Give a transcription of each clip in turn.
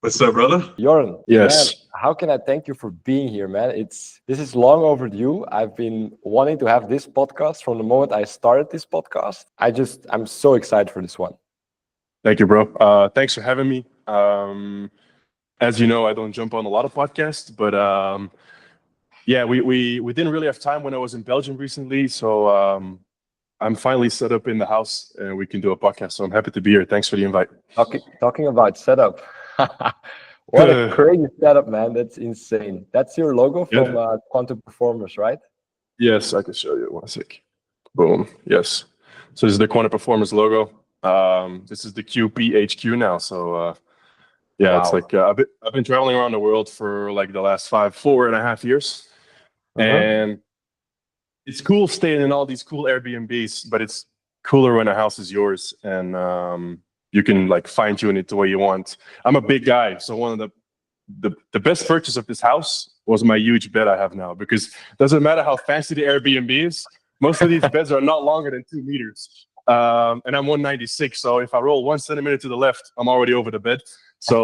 What's up, brother? Jorn, man, Yes. how can I thank you for being here, man? This is long overdue. I've been wanting to have this podcast from the moment I started this podcast. I'm so excited for this one. Thank you, bro. Thanks for having me. As you know, I don't jump on a lot of podcasts, but yeah, we didn't really have time when I was in Belgium recently. So I'm finally set up in the house and we can do a podcast. So I'm happy to be here. Thanks for the invite. Talking about setup. What a crazy setup, man. That's insane. That's your logo Yeah. from Quantum Performers, right? Yes, I can show you. One sec. Boom. Yes. So this is the Quantum Performance logo. This is the QPHQ now. So yeah, it's Wow. like I've been traveling around the world for like the last 4.5 years, Uh-huh. and it's cool staying in all these cool Airbnbs, but it's cooler when a house is yours and you can like fine tune it the way you want. I'm a big guy, so one of the best purchase of this house was my huge bed I have now, because it doesn't matter how fancy the Airbnb is, most of these beds are not longer than 2 meters. And I'm 196, so if I roll 1 centimeter to the left, I'm already over the bed. So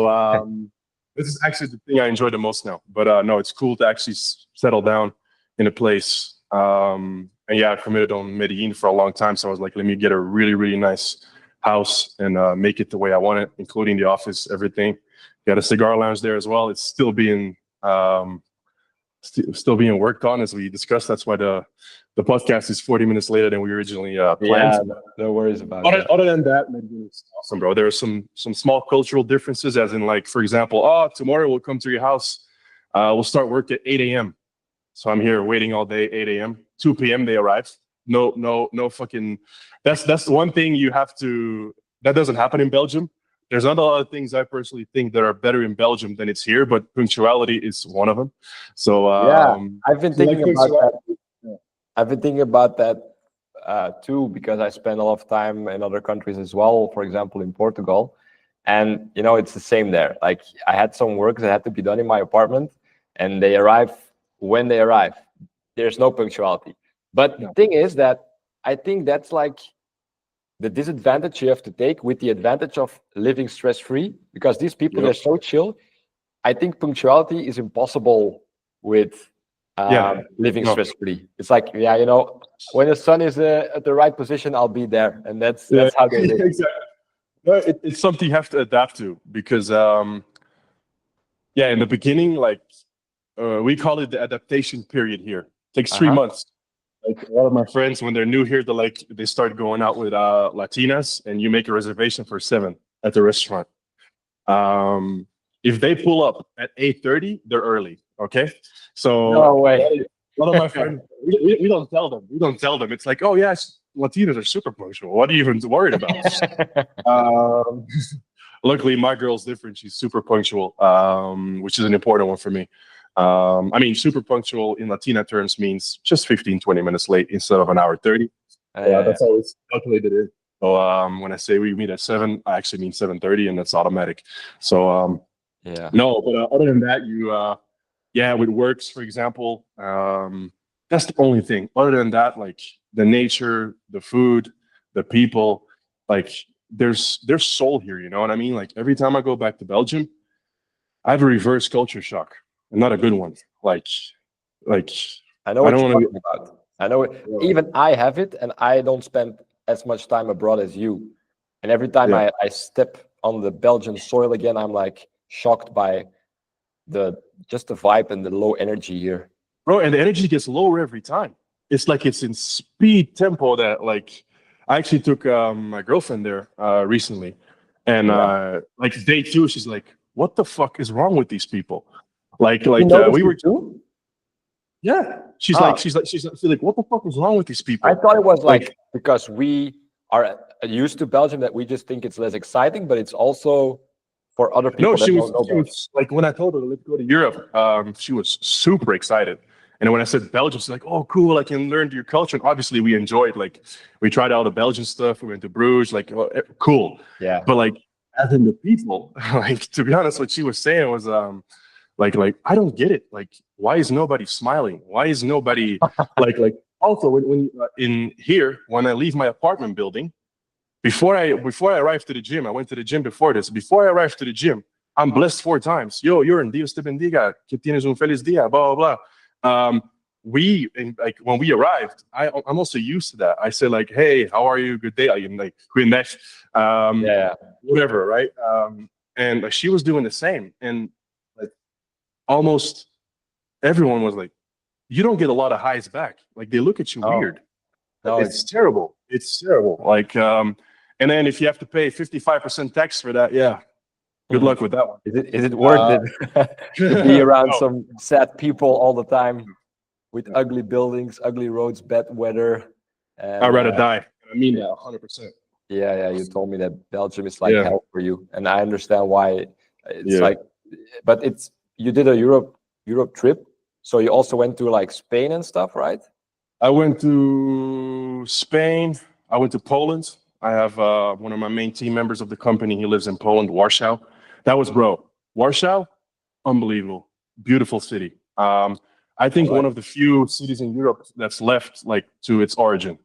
this is actually the thing I enjoy the most now. But no, it's cool to actually settle down in a place. And yeah, I committed on Medellin for a long time, so I was like, let me get a really, really nice house and make it the way I want it, including the office, everything. Got a cigar lounge there as well. It's still being still being worked on as we discussed. That's why the podcast is 40 minutes later than we originally planned. Yeah, no worries about Other, that. other than that, Medellin is awesome, bro. There are some small cultural differences, as in, like, for example, tomorrow we'll come to your house. We'll start work at 8 a.m. So I'm here waiting all day, 8 a.m. 2 p.m. they arrive. No fucking. That's the one thing you have to. That doesn't happen in Belgium. There's not a lot of things I personally think that are better in Belgium than it's here, but punctuality is one of them. So Yeah, I've been so like thinking about that. punctuality. I've been thinking about that too, because I spend a lot of time in other countries as well. For example, in Portugal, and it's the same there. Like, I had some work that had to be done in my apartment, and they arrive when they arrive. There's no punctuality. But the No. thing is that I think that's like the disadvantage you have to take with the advantage of living stress-free, because these people, they're Yep. so chill. I think punctuality is impossible with Yeah. living No. stress-free. It's like, yeah, when the sun is at the right position, I'll be there, and that's Yeah. how they live. Exactly. No, it's something you have to adapt to, because yeah, in the beginning, like, we call it the adaptation period here. Takes 3 months. Like, a lot of my friends, when they're new here, they start going out with Latinas, and you make a reservation for 7 at the restaurant. If they pull up at 8:30, they're early. Okay, so No way. a lot of my friends, we don't tell them. We don't tell them. It's like, oh yeah, Latinos are super punctual. What are you even worried about? um, Luckily, my girl's different. She's super punctual, which is an important one for me. I mean, super punctual in Latina terms means just 15, 20 minutes late instead of an hour 30. Yeah, That's how it's calculated in. So when I say we meet at 7, I actually mean 7:30, and that's automatic. So yeah. no, but other than that, yeah, with works, for example, that's the only thing. Other than that, like, the nature, the food, the people, like, there's soul here. You know what I mean? Like, every time I go back to Belgium, I have a reverse culture shock, and not a good one. Like I know I what don't you're want talking about. I know it. Even I have it, and I don't spend as much time abroad as you. And every time Yeah. I step on the Belgian soil again, I'm like shocked by just the vibe and the low energy here. Bro, and the energy gets lower every time. It's like it's in speed tempo that, like, I actually took my girlfriend there recently, and Yeah. like, day 2, she's like, "What the fuck is wrong with these people?" You We noticed were, it too? yeah. Ah, She's like, "What the fuck is wrong with these I people?" thought it was Like, like because we are used to Belgium that we just think it's less exciting, but it's also for other no, people that don't know she Belgium. was like, when I told her, let's go to Europe, she was super excited. And when I said Belgium, she's like, "Oh, cool! I can learn your culture." And obviously, we enjoyed. Like, we tried all the Belgian stuff. We went to Bruges. Like, oh, cool. Yeah. But, like, as in the people, like, to be honest, what she was saying was, like, I don't get it. Like, why is nobody smiling? Why is nobody like? Also, when in here, when I leave my apartment building, before I arrived to the gym, I went to the gym before this. Before I arrived to the gym, I'm blessed 4 times. Yo, Jorn, Dios te bendiga, que tienes un feliz día, blah, blah, blah. Like when we arrived, I'm also used to that. I say like, hey, how are you? Good day. I'm like, goedendag, Yeah. whatever, right? And like, she was doing the same. And like almost everyone was like, you don't get a lot of highs back. Like they look at you Oh, weird. no, It's terrible. It's terrible. Like, and then if you have to pay 55% tax for that, yeah, good luck with that one. is it worth it to be around No. some sad people all the time with ugly buildings, ugly roads, bad weather? And, I'd rather die. I mean yeah. that 100%. yeah, you told me that Belgium is like Yeah. hell for you, and I understand why. It's Yeah. like, but it's you did a Europe trip, so you also went to like Spain and stuff, right? I went to Spain. I went to Poland. I have one of my main team members of the company. He lives in Poland, Warsaw. That was, bro, Warsaw, unbelievable, beautiful city. I think Alright. one of the few cities in Europe that's left like to its origin,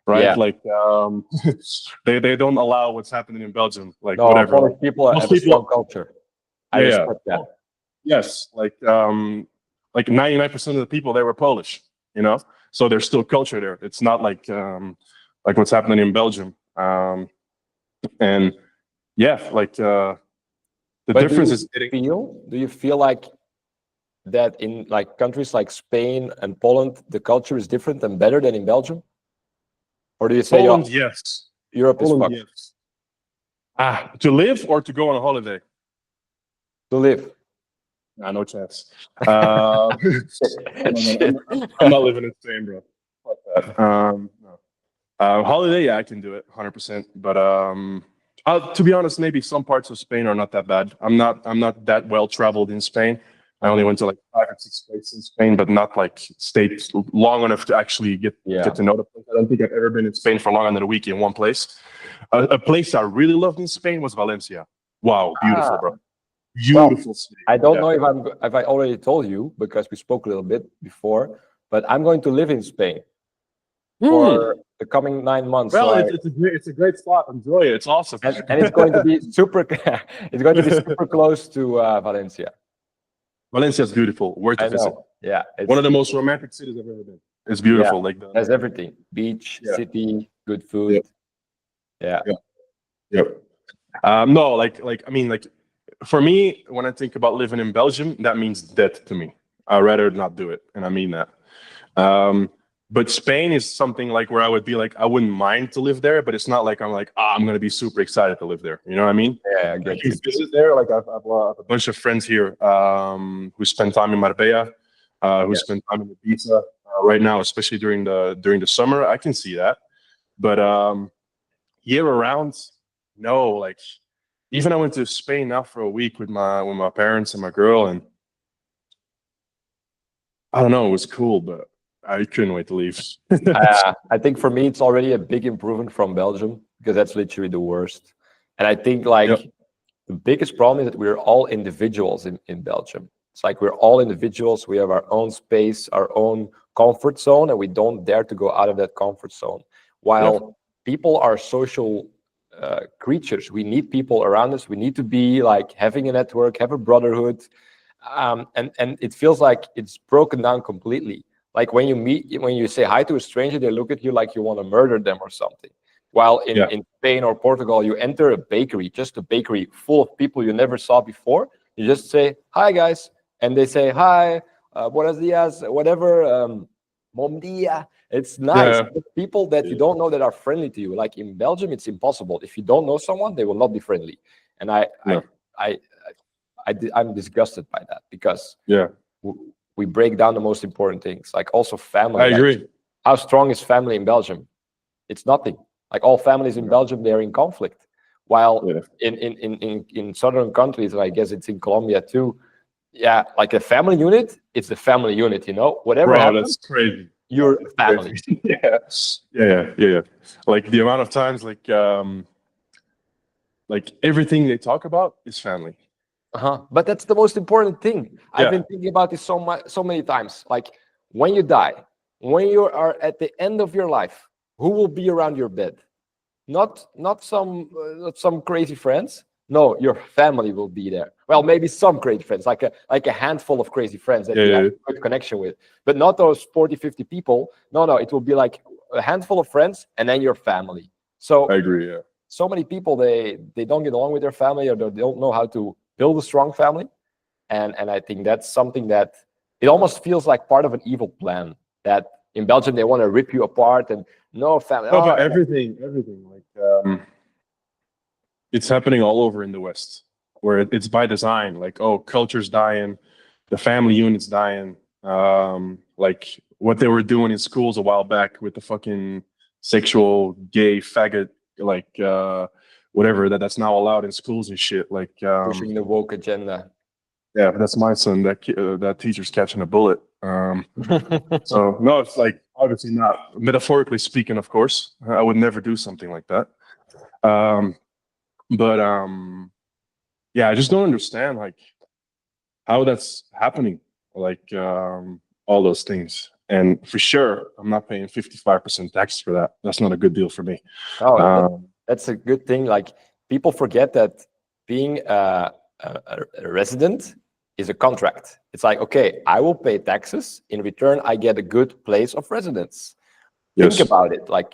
right? Yeah. Like they don't allow what's happening in Belgium, like No, whatever. Polish people Most have a people- strong culture. I Yeah, respect that. Yes, like 99% of the people there were Polish, you know. So there's still culture there. It's not like what's happening in Belgium. And yeah, like the But difference do is do you feel like that in like countries like Spain and Poland, the culture is different and better than in Belgium? Or do you say Poland, yes. Europe is Poland, fucked yes. To live or to go on a holiday? to live? Nah, no chance. I'm not living in Spain, bro. Fuck that. No. Holiday, yeah, I can do it 100%. But to be honest, maybe some parts of Spain are not that bad. I'm not that well traveled in Spain. I only went to like 5 or 6 places in Spain, but not like stayed long enough to actually get to know the place. I don't think I've ever been in Spain for longer than a week in one place. A place I really loved in Spain was Valencia. Wow, beautiful, bro. Beautiful city. I don't know if I already told you because we spoke a little bit before, but I'm going to live in Spain for the coming 9 months. Well, so it's a great spot. Enjoy it. It's awesome. and it's going to be super. It's going to be super close to Valencia. Valencia is beautiful. Worth I a visit. know. Yeah, it's One of the most romantic cities I've ever been. It's beautiful. Like has everything: beach, city, good food. Yeah. Yep. No, like I mean, like for me, when I think about living in Belgium, that means death to me. I'd rather not do it, and I mean that. But Spain is something like where I would be like, I wouldn't mind to live there, but it's not like I'm like, I'm gonna be super excited to live there. You know what I mean? Yeah, I I get can you. visit there. Like I've a bunch of friends here who spend time in Marbella, who spend time in Ibiza right now, especially during the summer. I can see that, but year round, no. Like even I went to Spain now for a week with my parents and my girl, and I don't know, it was cool, but I couldn't wait to leave. I think for me, it's already a big improvement from Belgium because that's literally the worst. And I think like the biggest problem is that we're all individuals in Belgium. It's like we're all individuals. We have our own space, our own comfort zone, and we don't dare to go out of that comfort zone. While people are social creatures, we need people around us. We need to be like having a network, have a brotherhood, and it feels like it's broken down completely. Like when you say hi to a stranger, they look at you like you want to murder them or something. While in Spain or Portugal, you enter a bakery, just a bakery full of people you never saw before. You just say, hi, guys. And they say, hi, buenos dias, whatever, bom dia. It's nice. Yeah. People that you don't know that are friendly to you. Like in Belgium, it's impossible. If you don't know someone, they will not be friendly. And I'm disgusted by that because we break down the most important things, like also family. I agree. How strong is family in Belgium? It's nothing. Like all families in Belgium, they're in conflict. While in southern countries, I guess it's in Colombia too. Yeah, like a family unit, it's a family unit. Whatever happens, that's crazy. You're family. Yeah. Like the amount of times, like everything they talk about is family. But that's the most important thing. I've been thinking about this so many times. Like when you die, when you are at the end of your life, who will be around your bed? Not some crazy friends, No, your family will be there. Well, maybe some crazy friends, like a handful of crazy friends that Yeah, you yeah, have yeah. a good connection with, but not those 40, 50 people. No, no, it will be like a handful of friends and then your family. I So agree. Yeah. so many people, they don't get along with their family, or they don't know how to build a strong family. And I think that's something that it almost feels like part of an evil plan, that in Belgium they want to rip you apart and no family. No, Oh, but everything like it's happening all over in the West, where it's by design. Like, oh, culture's dying, the family unit's dying. Like what they were doing in schools a while back with the fucking sexual, gay, faggot, like whatever that's now allowed in schools and shit. Like, pushing the woke agenda. yeah, that's my son. That teacher's catching a bullet. So no, it's like obviously not metaphorically speaking, of course. I would never do something like that. Um, but yeah, I just don't understand like how that's happening. Like all those things. And for sure, I'm not paying 55% tax for that. That's not a good deal for me. Oh, Um, that's a good thing. Like, people forget that being a resident is a contract. It's like, okay, I will pay taxes. In return, I get a good place of residence. Think yes. about it. Like,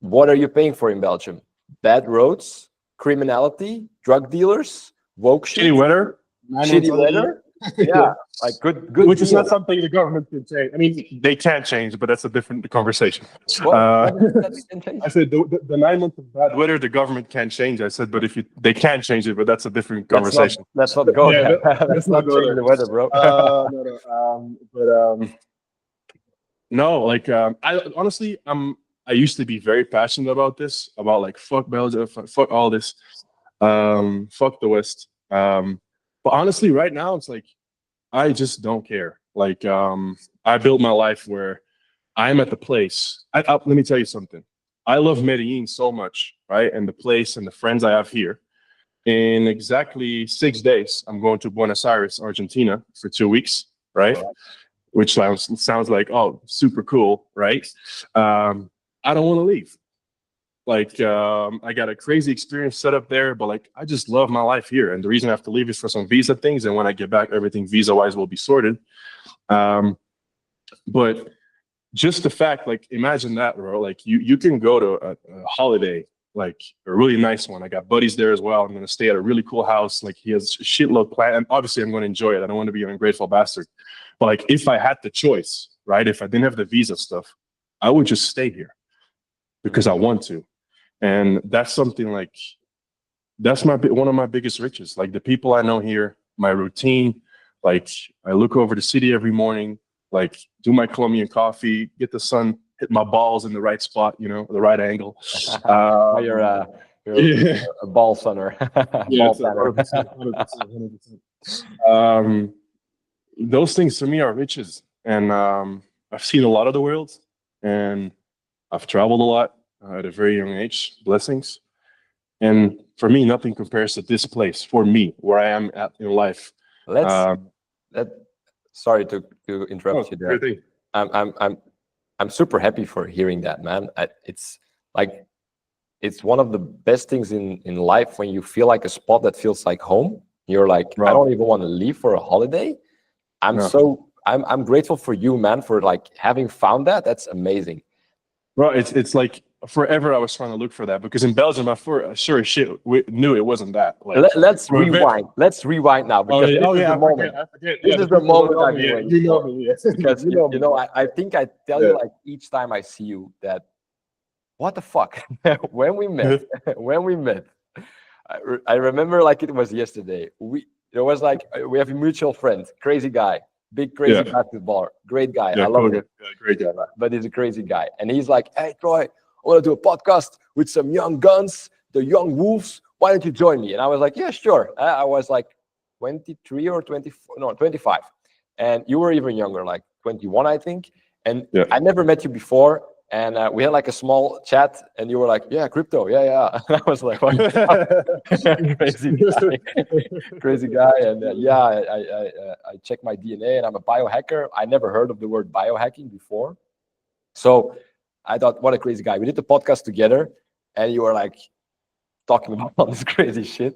what are you paying for in Belgium? Bad roads, criminality, drug dealers, woke shit, Shitty weather. 9 months shitty out of the year. weather. Yeah, like good Which is deal. not something the government can change. I mean, they can change, but that's a different conversation. What is it that we can change? I said the 9 months of bad weather, the government can't change. I said, but if they can change it, but that's a different Let's not conversation. let's not go Yeah, there. let's Let's not not go change there. the weather, bro. No, no. But no, like I honestly, I used to be very passionate about this, about like fuck Belgium, fuck all this, fuck the West. But honestly, right now, it's like I just don't care. Like I built my life where I'm at the place. Let me tell you something. I love Medellin so much, right? And the place and the friends I have here. In exactly 6 days, I'm going to Buenos Aires, Argentina, for 2 weeks, right? Which sounds like, oh, super cool, right? I don't want to leave. Like I got a crazy experience set up there, but like I just love my life here. And the reason I have to leave is for some visa things. And when I get back, everything visa wise will be sorted. Um, but just the fact, like, imagine that, bro. Like, you can go to a holiday, like a really nice one. I got buddies there as well. I'm gonna stay at a really cool house. Like, he has a shitload planned, and obviously, I'm gonna enjoy it. I don't want to be an ungrateful bastard. But like, if I had the choice, right? If I didn't have the visa stuff, I would just stay here because I want to. And that's something like that's one of my biggest riches. Like the people I know here, my routine. Like I look over the city every morning, like do my Colombian coffee, get the sun, hit my balls in the right spot, the right angle. Oh, you're Yeah, a ball sunner. Ball yes, tanner. 100%, 100%. Those things to me are riches, and I've seen a lot of the world, and I've traveled a lot at a very young age. Blessings. And for me, nothing compares to this place. For me, where I am at in life. Let's Um, let Sorry to oh, interrupt you there. great thing. I'm super happy for hearing that, man. It's like, it's one of the best things in life when you feel like a spot that feels like home. You're like, I Bro, don't even want to leave for a holiday. no. I'm grateful for you, man, for like having found that. That's amazing. Bro, it's like forever I was trying to look for that because in Belgium, I for sure as shit knew it wasn't that. Like, Let's from a ve- rewind. Let's rewind now, oh, because yeah, this oh is yeah, the I forget, moment. I forget. This Yeah, the is the people that moment know I've me, been yeah, waiting you know for. me, yes. Because You know me, bro. I think I tell Yeah. you like each time I see you that, what the fuck? When we met, when we met, I remember like it was yesterday. There was like, we have a mutual friend, crazy guy, big crazy Yeah, basketballer, great guy. I yeah, love cool, him, yeah, great guy. but he's a crazy guy. And he's like, hey Troy, I want to do a podcast with some young guns, the young wolves. Why don't you join me? And I was like, yeah, sure. I was like 23 or 24, no, 25. And you were even younger, like 21, I think. And Yeah. I never met you before. And we had like a small chat, and you were like, yeah, crypto. Yeah, yeah. And I was like, what the fuck? Crazy guy. Crazy guy. And yeah, I checked my DNA, and I'm a biohacker. I never heard of the word biohacking before. So I thought, what a crazy guy. We did the podcast together, and you were like talking about all this crazy shit.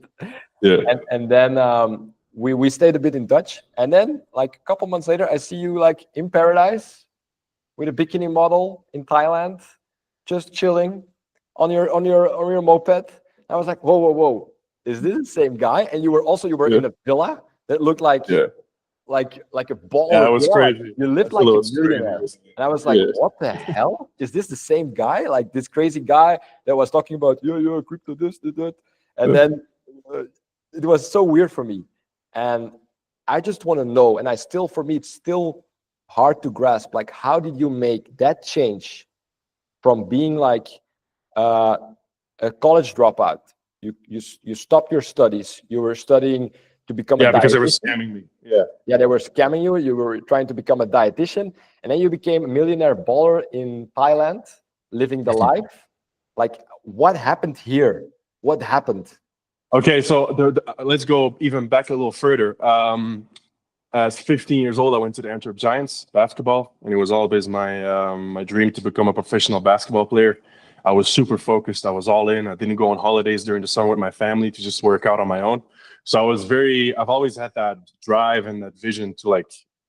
Yeah. And then we stayed a bit in touch. And then like a couple months later, I see you like in paradise with a bikini model in Thailand, just chilling on your moped. I was like, whoa, is this the same guy? And you were Yeah. in a villa that looked like Yeah. like a ball. Yeah, it was crazy. You lived I like feel it a was millionaire. crazy. And I was like, Yeah. what the hell? Is this the same guy? Like this crazy guy that was talking about, yeah, crypto this, that. And then it was so weird for me. And I just want to know, and for me, it's still hard to grasp. Like, how did you make that change from being like a college dropout? You stopped your studies. You were studying to become a Yeah, because they were dietitian. scamming me. Yeah. Yeah, they were scamming you. You were trying to become a dietitian, and then you became a millionaire baller in Thailand, living the life. Like, what happened here? What happened? Okay, so let's go even back a little further. As 15 years old, I went to the Antwerp Giants basketball, and it was always my dream to become a professional basketball player. I was super focused. I was all in. I didn't go on holidays during the summer with my family to just work out on my own. So I've always had that drive and that vision to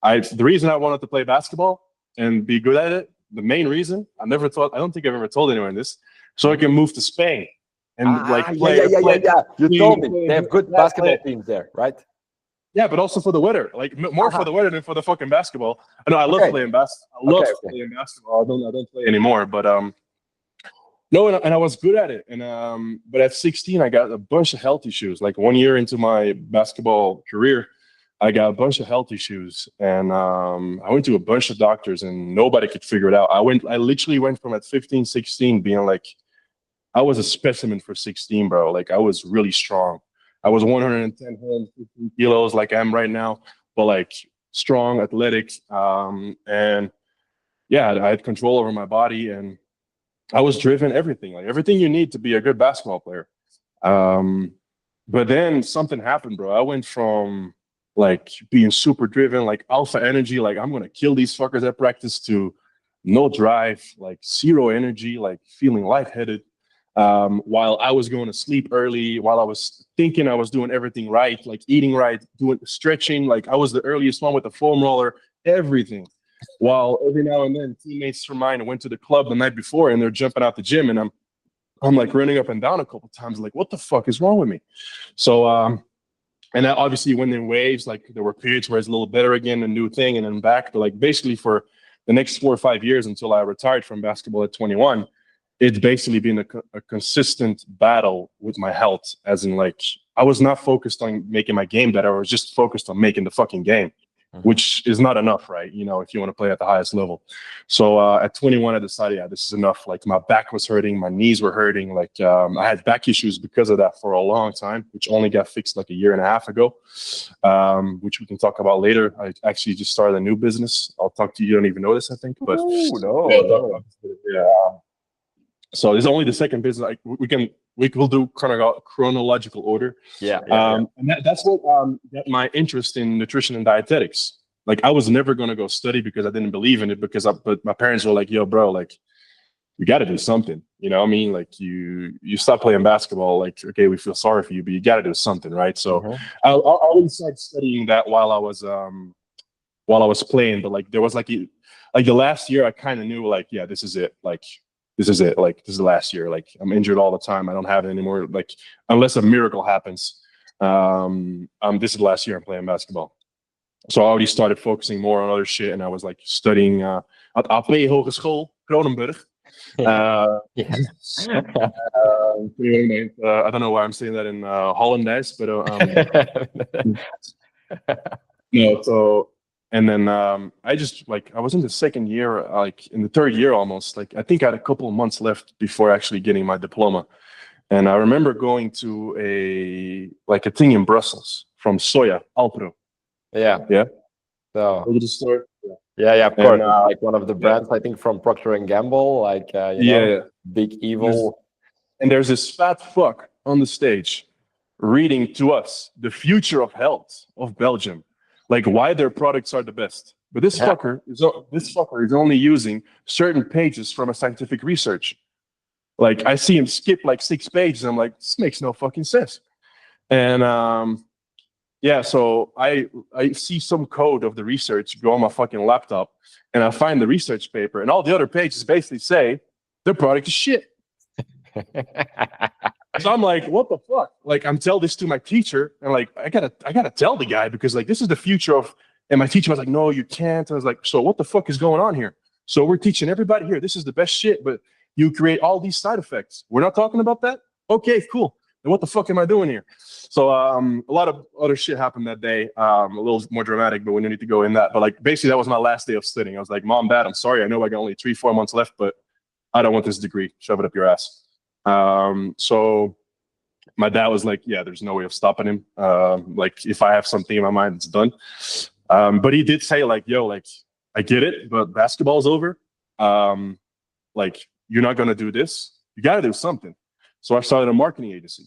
the reason I wanted to play basketball and be good at it, the main reason, I don't think I've ever told anyone this, so I can move to Spain and play. Yeah. You told me play they have good basketball teams there, right? Yeah, but also for the weather, more for the weather than for the fucking basketball. I know I love playing basketball. Playing basketball. I don't play anymore, but no, and I was good at it. And but at 16, I got a bunch of health issues. Like 1 year into my basketball career, I got a bunch of health issues, and I went to a bunch of doctors, and nobody could figure it out. I literally went from at 15, 16 being like, I was a specimen for 16, bro. Like I was really strong. I was 110, 115 kilos like I am right now, but like strong, athletic, and yeah, I had control over my body, and I was driven everything, like everything you need to be a good basketball player. But then something happened, bro. I went from like being super driven, like alpha energy, like I'm gonna kill these fuckers at practice, to no drive, like zero energy, like feeling lightheaded. While I was going to sleep early, while I was thinking I was doing everything right, like eating right, doing stretching, like I was the earliest one with the foam roller, everything. While every now and then teammates from mine went to the club the night before and they're jumping out the gym, and I'm like running up and down a couple times, like what the fuck is wrong with me? So and that obviously went in waves. Like there were periods where it's a little better again, a new thing, and then back. But like basically for the next 4 or 5 years until I retired from basketball at 21, it's basically been a consistent battle with my health. As in, like I was not focused on making my game better. I was just focused on making the fucking game, which is not enough, right? You know, if you want to play at the highest level. So at 21, I decided, yeah, this is enough. Like my back was hurting, my knees were hurting. Like I had back issues because of that for a long time, which only got fixed like a year and a half ago, which we can talk about later. I actually just started a new business. I'll talk to you. You don't even know this, I think, but yeah. So this is only the second business. Like we will do chronological order. Yeah. And that's what got my interest in nutrition and dietetics. Like I was never gonna go study because I didn't believe in it. But my parents were like, "Yo, bro, like you got to do something." You know what I mean? Like you stop playing basketball. Like okay, we feel sorry for you, but you got to do something, right? So I already started studying that while I was playing. But like there was like the last year, I kind of knew like, yeah, this is it. Like this is it. Like this is the last year. Like I'm injured all the time. I don't have it anymore. Like unless a miracle happens, this is the last year I'm playing basketball. So I already started focusing more on other shit, and I was like studying at AP Hogeschool Kronenburg. Yes. I don't know why I'm saying that in Hollandaise, but no. So and then I just like I was in the second year, like in the third year almost. Like I think I had a couple of months left before actually getting my diploma. And I remember going to a thing in Brussels from Soya Alpro. Yeah. So the store. Yeah, of course. It's like one of the brands, I think, from Procter and Gamble, like big evil. And there's this fat fuck on the stage reading to us the future of health of Belgium, like why their products are the best. But this fucker is only using certain pages from a scientific research. Like I see him skip like 6 pages. I'm like, this makes no fucking sense. And yeah, so I see some code of the research go on my fucking laptop, and I find the research paper, and all the other pages basically say the product is shit. So I'm like, what the fuck? Like, I'm telling this to my teacher, and like, I gotta tell the guy, because like this is the future of. And my teacher was like, no, you can't. I was like, so what the fuck is going on here? So we're teaching everybody here, this is the best shit, but you create all these side effects. We're not talking about that. Okay, cool. Then what the fuck am I doing here? So a lot of other shit happened that day. A little more dramatic, but we don't need to go in that. But like basically, that was my last day of studying. I was like, Mom, Dad, I'm sorry. I know I got only 3-4 months left, but I don't want this degree. Shove it up your ass. So my dad was like, yeah, there's no way of stopping him. Like if I have something in my mind, it's done. But he did say like, yo, like I get it, but basketball's over. Like you're not gonna do this. You gotta do something. So I started a marketing agency.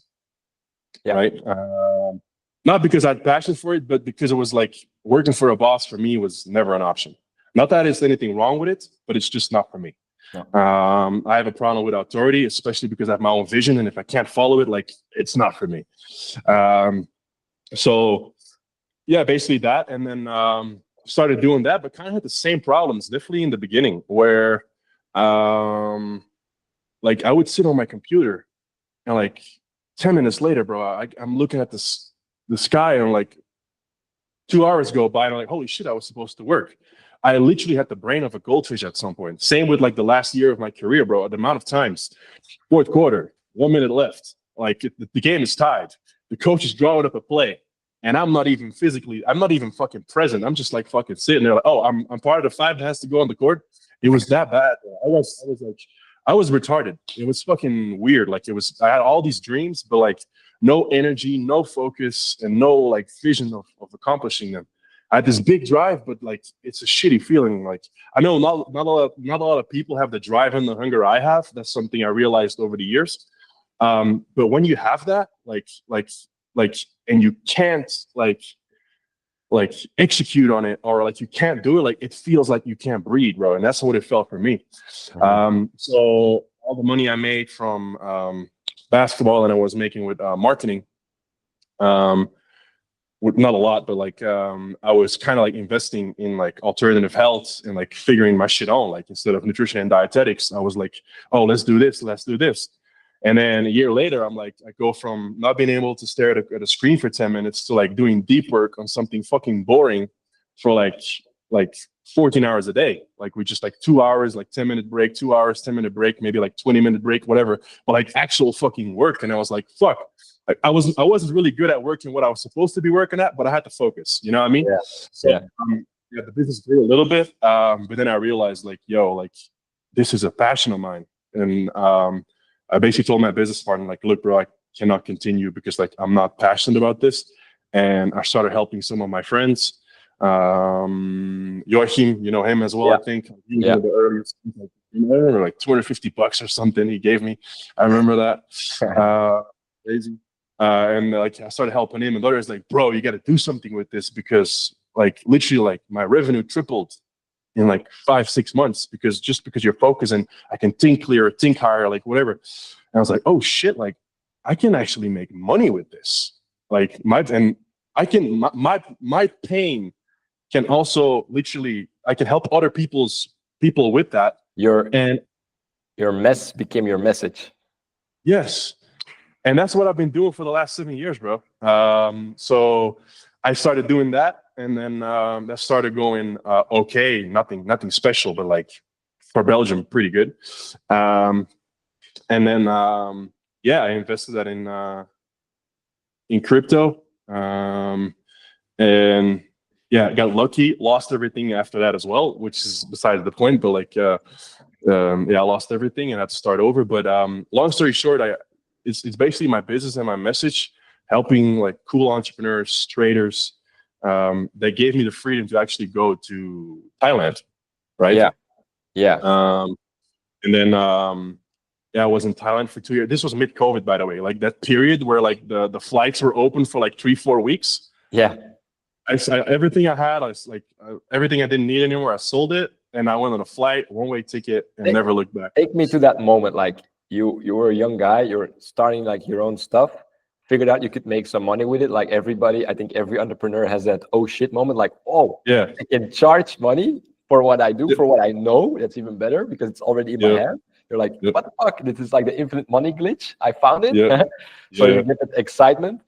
Yeah. Right. Not because I had passion for it, but because it was like working for a boss for me was never an option. Not that there's anything wrong with it, but it's just not for me. No. I have a problem with authority, especially because I have my own vision, and if I can't follow it, like it's not for me. So yeah, basically that, and then started doing that, but kind of had the same problems, definitely in the beginning, where like I would sit on my computer and like 10 minutes later, bro, I'm looking at the sky, and like 2 hours go by, and I'm like, holy shit, I was supposed to work. I literally had the brain of a goldfish at some point. Same with like the last year of my career, bro. The amount of times, fourth quarter, 1 minute left, like the game is tied. The coach is drawing up a play, and I'm not even fucking present. I'm just like fucking sitting there, like, oh, I'm part of the 5 that has to go on the court. It was that bad. I was retarded. It was fucking weird. Like I had all these dreams, but like no energy, no focus, and no like vision of accomplishing them. I had this big drive, but like it's a shitty feeling. Like I know not a lot of people have the drive and the hunger I have. That's something I realized over the years. But when you have that, and you can't like execute on it, or like you can't do it, like it feels like you can't breathe, bro. And that's what it felt for me. So all the money I made from basketball and I was making with marketing, not a lot, but like I was kind of like investing in like alternative health and like figuring my shit on. Like instead of nutrition and dietetics, I was like, oh, let's do this. And then a year later, I'm like, I go from not being able to stare at a screen for 10 minutes to like doing deep work on something fucking boring for like 14 hours a day. Like we just like 2 hours, like 10-minute break, 2 hours, 10-minute break, maybe like 20-minute break, whatever. But like actual fucking work. And I was like, fuck. Like I wasn't really good at working what I was supposed to be working at, but I had to focus. You know what I mean? Yeah. So yeah, the business grew a little bit, but then I realized like, yo, like this is a passion of mine, and I basically told my business partner like, look, bro, I cannot continue because like I'm not passionate about this, and I started helping some of my friends. Joachim, you know him as well, I think. He was one of the earliest, like $250 or something he gave me. I remember that. Crazy. And like I started helping him, and others like, bro, you got to do something with this, because like literally like my revenue tripled in like 5-6 months because you're focused, and I can think clearer, think higher, like whatever. And I was like, oh shit, like I can actually make money with this. Like my pain can also literally, I can help other people with that. Your mess became your message. Yes. And that's what I've been doing for the last 7 years, bro. So I started doing that, and then that started going okay. Nothing special, but like for Belgium, pretty good. And then yeah, I invested that in crypto, and yeah, got lucky. Lost everything after that as well, which is besides the point. But like, yeah, I lost everything and had to start over. But long story short, it's basically my business and my message, helping like cool entrepreneurs, traders, that gave me the freedom to actually go to Thailand, right? Yeah. And then yeah, I was in Thailand for 2 years. This was mid-COVID, by the way, like that period where like the flights were open for like 3-4 weeks. Yeah. Everything I had, I was like everything I didn't need anymore, I sold it, and I went on a flight, one-way ticket, and never looked back. Take me to that moment. Like you were a young guy, you're starting like your own stuff, figured out you could make some money with it. Like everybody, I think every entrepreneur has that oh shit moment, like, oh, Yeah. I can charge money for what I do, Yep. for what I know. That's even better because it's already in my Yep. head. You're like, Yep. what the fuck? This is like the infinite money glitch. I found it. Yeah. So Yeah. you get that excitement.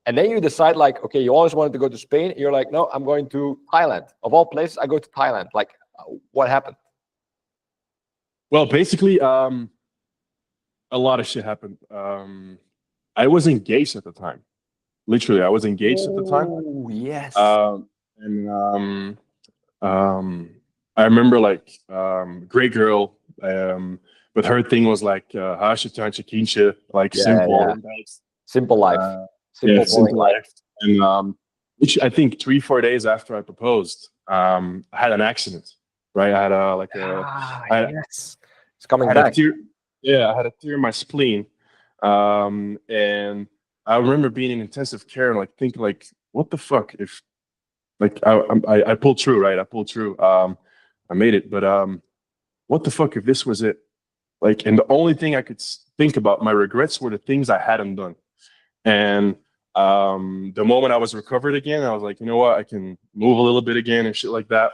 And then you decide, like, okay, you always wanted to go to Spain. You're like, no, I'm going to Thailand. Of all places, I go to Thailand. Like, what happened? Well, basically, a lot of shit happened. I was engaged at the time. Literally, I was engaged at the time. Oh, yes. And I remember like great girl. But her thing was like hashtag kinche, like Yeah, simple. yeah. Simple life. Simple, Yeah, boring simple life. life. And which I think 3-4 days after I proposed, I had an accident. Right, I had Yes. It's coming I had a back. tear. Yeah, I had a tear in my spleen, and I remember being in intensive care and like thinking like, what the fuck if like I pulled through, right? I pulled through. I made it, but what the fuck if this was it? Like, and the only thing I could think about, my regrets were the things I hadn't done. And the moment I was recovered again, I was like, you know what, I can move a little bit again and shit like that.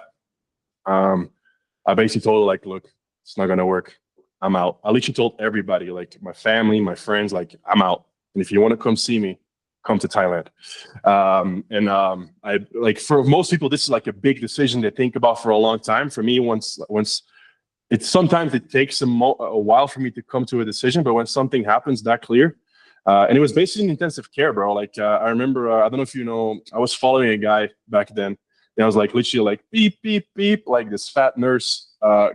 I basically told her like, look, it's not gonna work. I'm out. I literally told everybody, like my family, my friends, like I'm out. And if you want to come see me, come to Thailand. I like for most people, this is like a big decision they think about for a long time. For me, once it's sometimes it takes a while for me to come to a decision, but when something happens that clear, and it was basically in intensive care, bro. Like I remember, I don't know if you know, I was following a guy back then. And I was like literally like beep beep beep, like this fat nurse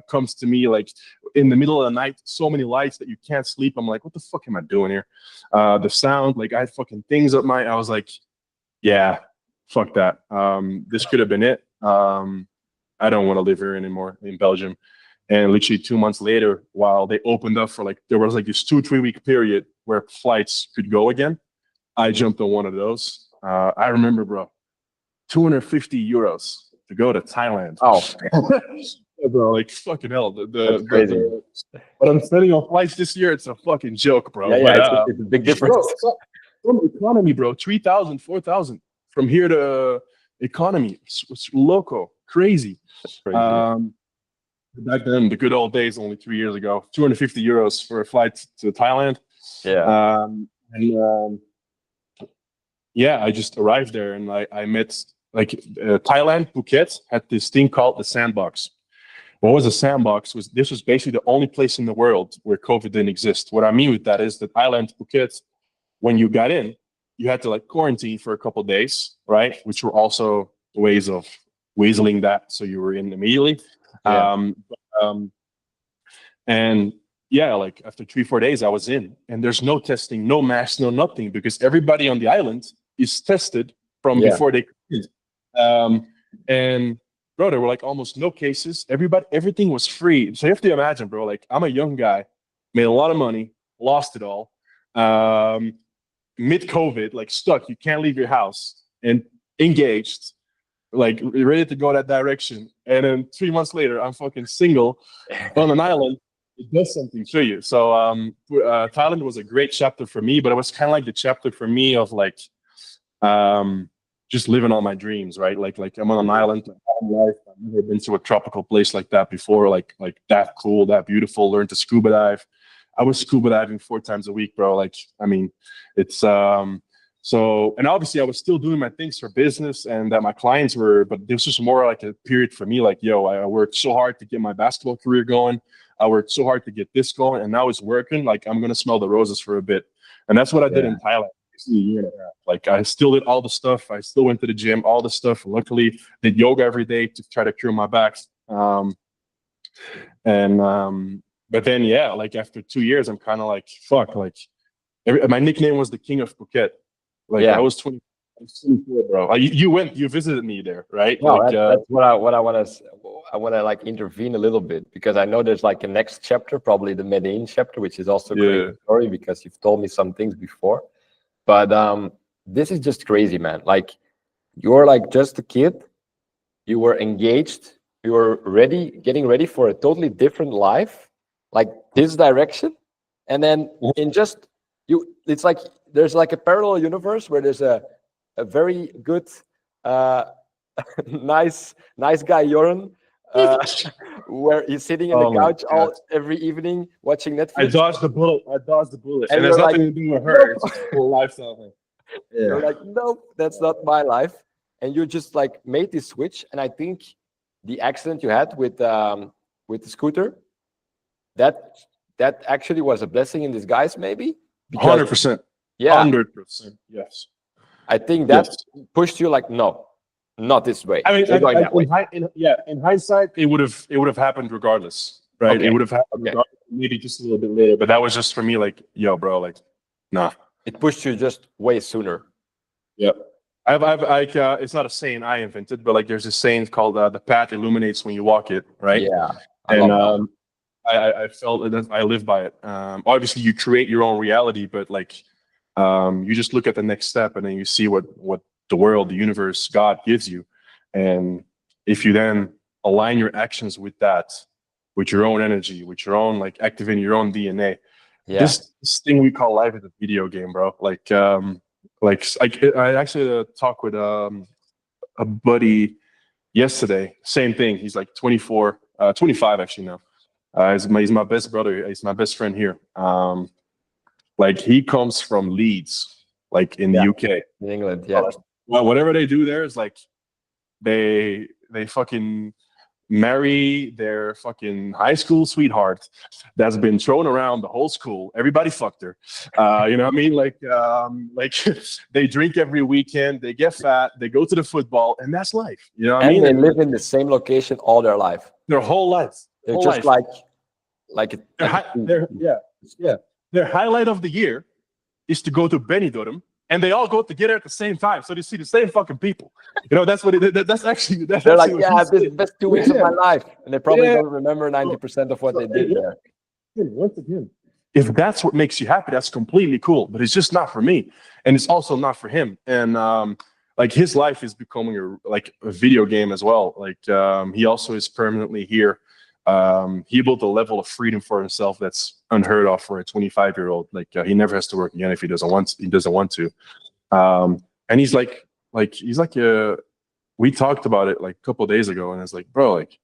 comes to me like in the middle of the night, so many lights that you can't sleep. I'm like, what the fuck am I doing here? The sound, like I had fucking things up my. I was like, yeah, fuck that. This could have been it. I don't want to live here anymore in Belgium. And literally 2 months later, while they opened up for like, there was like this 2-3 week period where flights could go again. I jumped on one of those. I remember, bro, 250 euros to go to Thailand. Oh, Yeah, bro, like fucking hell. that's crazy. But I'm spending on flights this year. It's a fucking joke, bro. Yeah, But, it's a big difference. bro, from economy, bro, 3,000, 4,000 from here to economy. It's loco, crazy. That's crazy. Back then, the good old days, only 3 years ago, 250 euros for a flight to Thailand. Yeah. Yeah, I just arrived there and I met like Thailand, Phuket had this thing called the sandbox. What was a sandbox was this was basically the only place in the world where COVID didn't exist. What I mean with that is that island Phuket, when you got in, you had to like quarantine for a couple of days, right? Which were also ways of weaseling that so you were in immediately. Yeah. And yeah, like after 3-4 days, I was in, and there's no testing, no masks, no nothing, because everybody on the island is tested from before they come in. And bro, there were like almost no cases. Everything was free. So you have to imagine, bro, like I'm a young guy, made a lot of money, lost it all. Mid-COVID, like stuck, you can't leave your house, and engaged, like ready to go that direction. And then 3 months later, I'm fucking single on an island. It does something to you. So Thailand was a great chapter for me, but it was kind of like the chapter for me of like just living all my dreams, right? Like I'm on an island, life. I've never been to a tropical place like that before, like that cool, that beautiful. Learned to scuba dive. I was scuba diving 4 times a week, bro. Like, I mean, it's so, and obviously I was still doing my things for business and that my clients were, but this was more like a period for me. Like, yo, I worked so hard to get my basketball career going. I worked so hard to get this going, and now it's working. Like, I'm gonna smell the roses for a bit, and that's what I did in Thailand. A year and a half. Like, I still did all the stuff. I still went to the gym, all the stuff. Luckily, did yoga every day to try to cure my back. But then, yeah, like after 2 years, I'm kind of like, fuck. Like, my nickname was the King of Phuket. Like, I was 20. I was 24, bro. You visited me there, right? No, like, that's what I want to. I want to like intervene a little bit because I know there's like a next chapter, probably the Medellin chapter, which is also a great story because you've told me some things before. But this is just crazy, man. Like, you're like just a kid. You were engaged. You were ready, getting ready for a totally different life. like this direction, and then in just it's like there's like a parallel universe where there's a very good nice guy Jorn, where he's sitting on the Oh my couch God. every evening watching I Netflix, dodged the bullet. I dodged the bullet. and And there's you're like, nothing to do with her. nope. It's just a full lifestyle thing. You're Yeah. like, nope, that's not my life. And you just like made this switch. And I think the accident you had with the scooter, that actually was a blessing in disguise, maybe. Because 100%. yeah, 100%. Yes. I think that Yes. pushed you like, no, not this way. I mean, We're going that way. in hindsight, it would have happened regardless, right? Okay. It would have happened Okay. regardless, maybe just a little bit later. But that was just for me, like, yo, bro, like, nah. It pushed you just way sooner. Yep. It's not a saying I invented, but like, there's this saying called "the path illuminates when you walk it," right? Yeah. And I felt that I live by it. Obviously, you create your own reality, but like, you just look at the next step, and then you see what the world, the universe, God gives you, and if you then align your actions with that, with your own energy, with your own like activating your own DNA. Yeah. This thing we call life is a video game, bro. I actually talked with a buddy yesterday. Same thing. He's like 24, 25 actually now. He's my best brother. He's my best friend here. Like he comes from Leeds, like in the UK. In England, yeah. Well, whatever they do there is like they fucking marry their fucking high school sweetheart that's been thrown around the whole school. Everybody fucked her. You know what I mean? Like they drink every weekend, they get fat, they go to the football, and that's life. You know what I mean? They live in the same location all their life. Their whole life. They're whole just life. Their highlight of the year is to go to Benidorm, and they all go together at the same time, so they see the same fucking people. You know, that's what that's actually. They're like, yeah, this is the best 2 weeks of my life, and they probably don't remember 90% of what they did there. Once again, if that's what makes you happy, that's completely cool. But it's just not for me, and it's also not for him. And like his life is becoming a video game as well. Like he also is permanently here. He built a level of freedom for himself that's unheard of for a 25-year-old. Like he never has to work again if he doesn't want to. And he's like we talked about it like a couple of days ago, and it's like, bro, like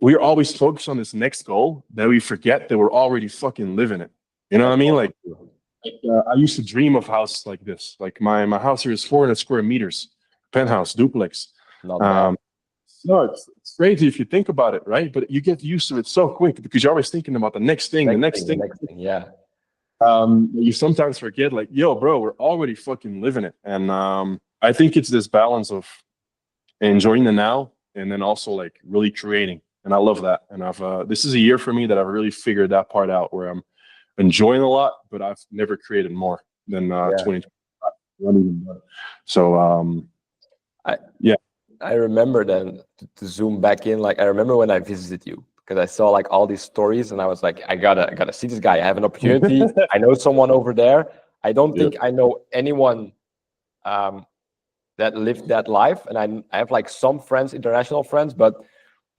we're always focused on this next goal that we forget that we're already fucking living it. You know what I mean? Like I used to dream of houses like this. Like my house here is 400 square meters, penthouse, duplex. Not bad. No, it's crazy if you think about it, right? But you get used to it so quick because you're always thinking about the next thing. Yeah. You sometimes forget, like, yo, bro, we're already fucking living it. And I think it's this balance of enjoying the now and then also like really creating. And I love that. And this is a year for me that I've really figured that part out where I'm enjoying a lot, but I've never created more than 2025. So I remember then to zoom back in. Like I remember when I visited you because I saw like all these stories, and I was like, I gotta see this guy. I have an opportunity. I know someone over there. I don't think I know anyone that lived that life, and I have like some friends, international friends, but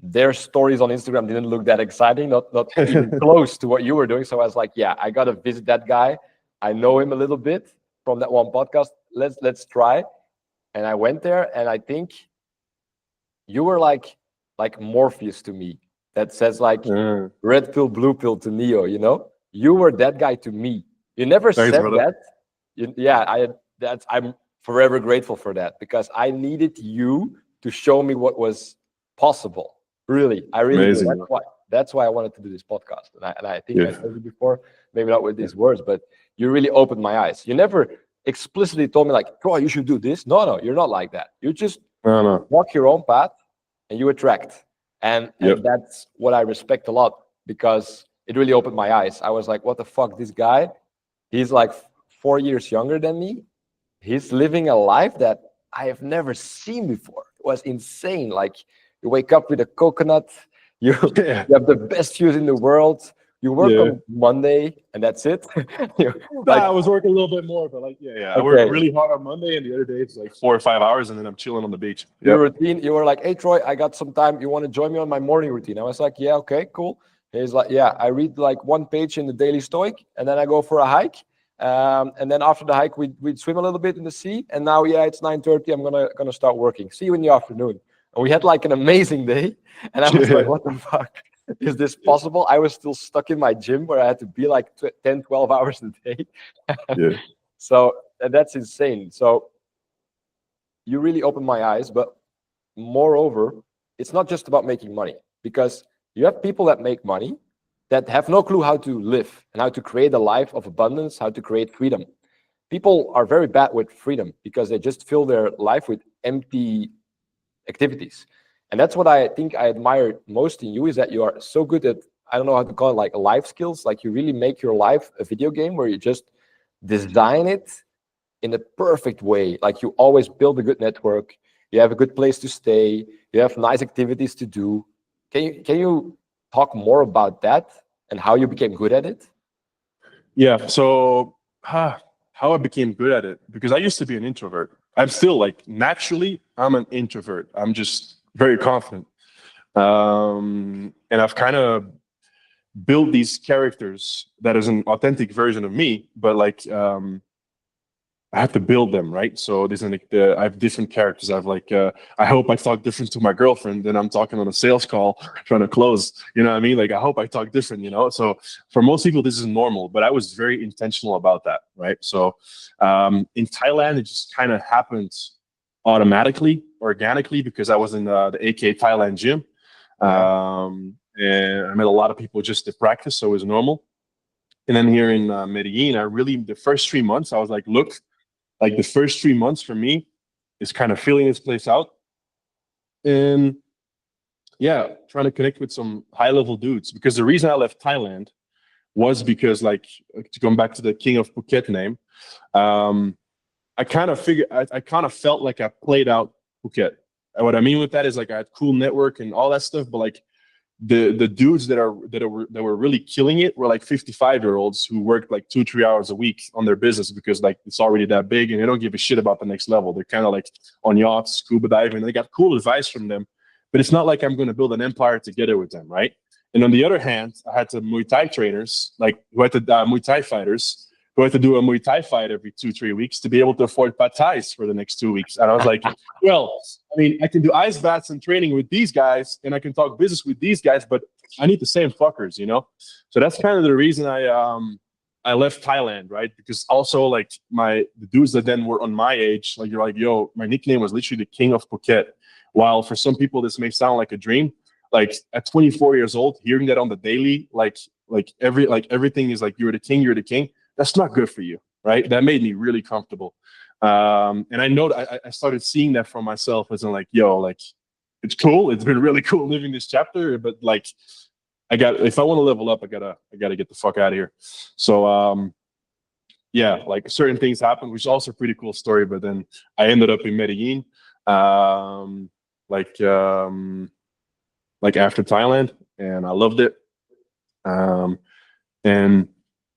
their stories on Instagram didn't look that exciting, not even close to what you were doing. So I was like, yeah, I gotta visit that guy. I know him a little bit from that one podcast. Let's try. And I went there, and I think you were like Morpheus to me. That says like red pill, blue pill to Neo. You know, you were that guy to me. You never said brother. that. I'm forever grateful for that because I needed you to show me what was possible. Really, I really do. That's why I wanted to do this podcast. And I think I told you before, maybe not with these words, but you really opened my eyes. You never explicitly told me like, Troy, you should do this. No, you're not like that. You just walk your own path and you attract. And that's what I respect a lot because it really opened my eyes. I was like, what the fuck, this guy, he's like 4 years younger than me. He's living a life that I have never seen before. It was insane. Like you wake up with a coconut, you have the best views in the world, You work Yeah. on Monday and that's it. Nah, I was working a little bit more, but like, yeah. I work Okay. really hard on Monday, and the other day it's like 4 or 5 hours, and then I'm chilling on the beach. Your Yep. routine, you were like, hey Troy, I got some time. You want to join me on my morning routine? I was like, yeah, okay, cool. He's like, yeah, I read like 1 page in the Daily Stoic, and then I go for a hike. And then after the hike, we'd swim a little bit in the sea. And now, yeah, it's 9:30. I'm gonna start working. See you in the afternoon. And we had like an amazing day. And I was like, what the fuck? Is this possible? I was still stuck in my gym where I had to be like 10, 12 hours a day. Yeah. So that's insane. So you really opened my eyes. But moreover, it's not just about making money, because you have people that make money that have no clue how to live and how to create a life of abundance, how to create freedom. People are very bad with freedom because they just fill their life with empty activities. And that's what I think I admire most in you, is that you are so good at, I don't know how to call it, like life skills. Like you really make your life a video game where you just design it in a perfect way. Like you always build a good network, you have a good place to stay, you have nice activities to do. Can you talk more about that and how you became good at it? Yeah. So, how I became good at it, because I used to be an introvert. I'm still like naturally, I'm an introvert. I'm just very confident. And I've kind of built these characters that is an authentic version of me, but like, I have to build them, right? So there's I have different characters. I have like, I hope I talk different to my girlfriend than I'm talking on a sales call trying to close. You know what I mean? Like, I hope I talk different, you know? So for most people, this is normal, but I was very intentional about that, right? So in Thailand, it just kind of happened automatically, organically, because I was in the AK Thailand gym. And I met a lot of people just to practice, so it was normal. And then here in Medellin, the first 3 months, I was like the first 3 months for me is kind of filling this place out and yeah, trying to connect with some high level dudes. Because the reason I left Thailand was because, like, to come back to the King of Phuket name, I kind of figured, I kind of felt like I played out Phuket. And what I mean with that is like I had cool network and all that stuff, but like the dudes that were really killing it were like 55-year-olds who worked like 2-3 hours a week on their business because like it's already that big and they don't give a shit about the next level. They're kind of like on yachts, scuba diving. They got cool advice from them, but it's not like I'm going to build an empire together with them, right? And on the other hand, I had the Muay Thai trainers, like who had the Muay Thai fighters who had to do a Muay Thai fight every 2-3 weeks to be able to afford pad thais for the next 2 weeks. And I was like, well, I mean, I can do ice baths and training with these guys, and I can talk business with these guys, but I need the same fuckers, you know. So that's kind of the reason I left Thailand, right? Because also like the dudes that then were on my age, like you're like, yo, my nickname was literally the King of Phuket. While for some people this may sound like a dream, like at 24 years old, hearing that on the daily, like everything is like you're the king, you're the king. That's not good for you, right? That made me really comfortable. And I know I started seeing that for myself as in like, yo, like it's cool. It's been really cool living this chapter, but like if I want to level up, I gotta get the fuck out of here. So yeah, like certain things happened, which is also a pretty cool story. But then I ended up in Medellin, like after Thailand, and I loved it. And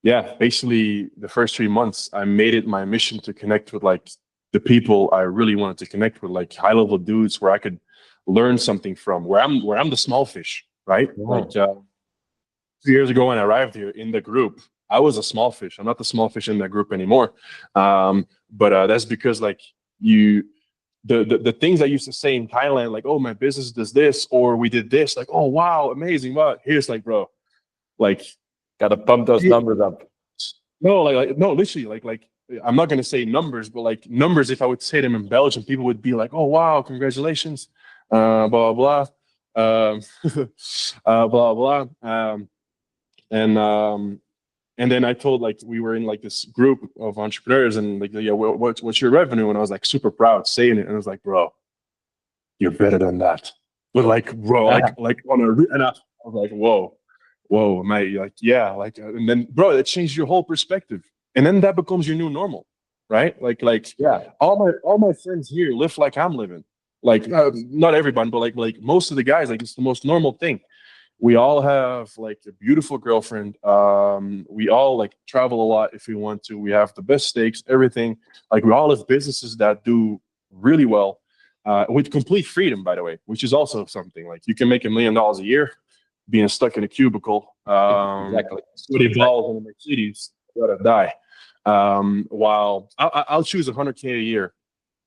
yeah, basically the first 3 months, I made it my mission to connect with like the people I really wanted to connect with, like high level dudes where I could learn something from, where I'm the small fish, right? Like 2 years ago when I arrived here in the group, I was a small fish. I'm not the small fish in that group anymore. But that's because like the things I used to say in Thailand, like, oh, my business does this, or we did this, like, oh wow, amazing. But here's like, bro, like Gotta pump those numbers up. no, no, literally, like I'm not gonna say numbers, but like numbers, if I would say them in Belgium, people would be like, "Oh wow, congratulations," blah blah blah, blah blah. And and then I told like we were in like this group of entrepreneurs, and like, yeah, what's your revenue? And I was like super proud saying it, and I was like, bro, you're better than that. But like, bro, like on and I was like, whoa, mate, like, yeah, like, and then, bro, that changed your whole perspective, and then that becomes your new normal, right? Like, Yeah. all my friends here live like I'm living, like, not everyone, but like most of the guys, like, it's the most normal thing. We all have like a beautiful girlfriend. We all like travel a lot if we want to. We have the best steaks, everything. Like we all have businesses that do really well with complete freedom, by the way, which is also something like you can make $1 million a year being stuck in a cubicle. Exactly. Sweaty balls in the Mercedes, you gotta die. While I'll choose 100K a year.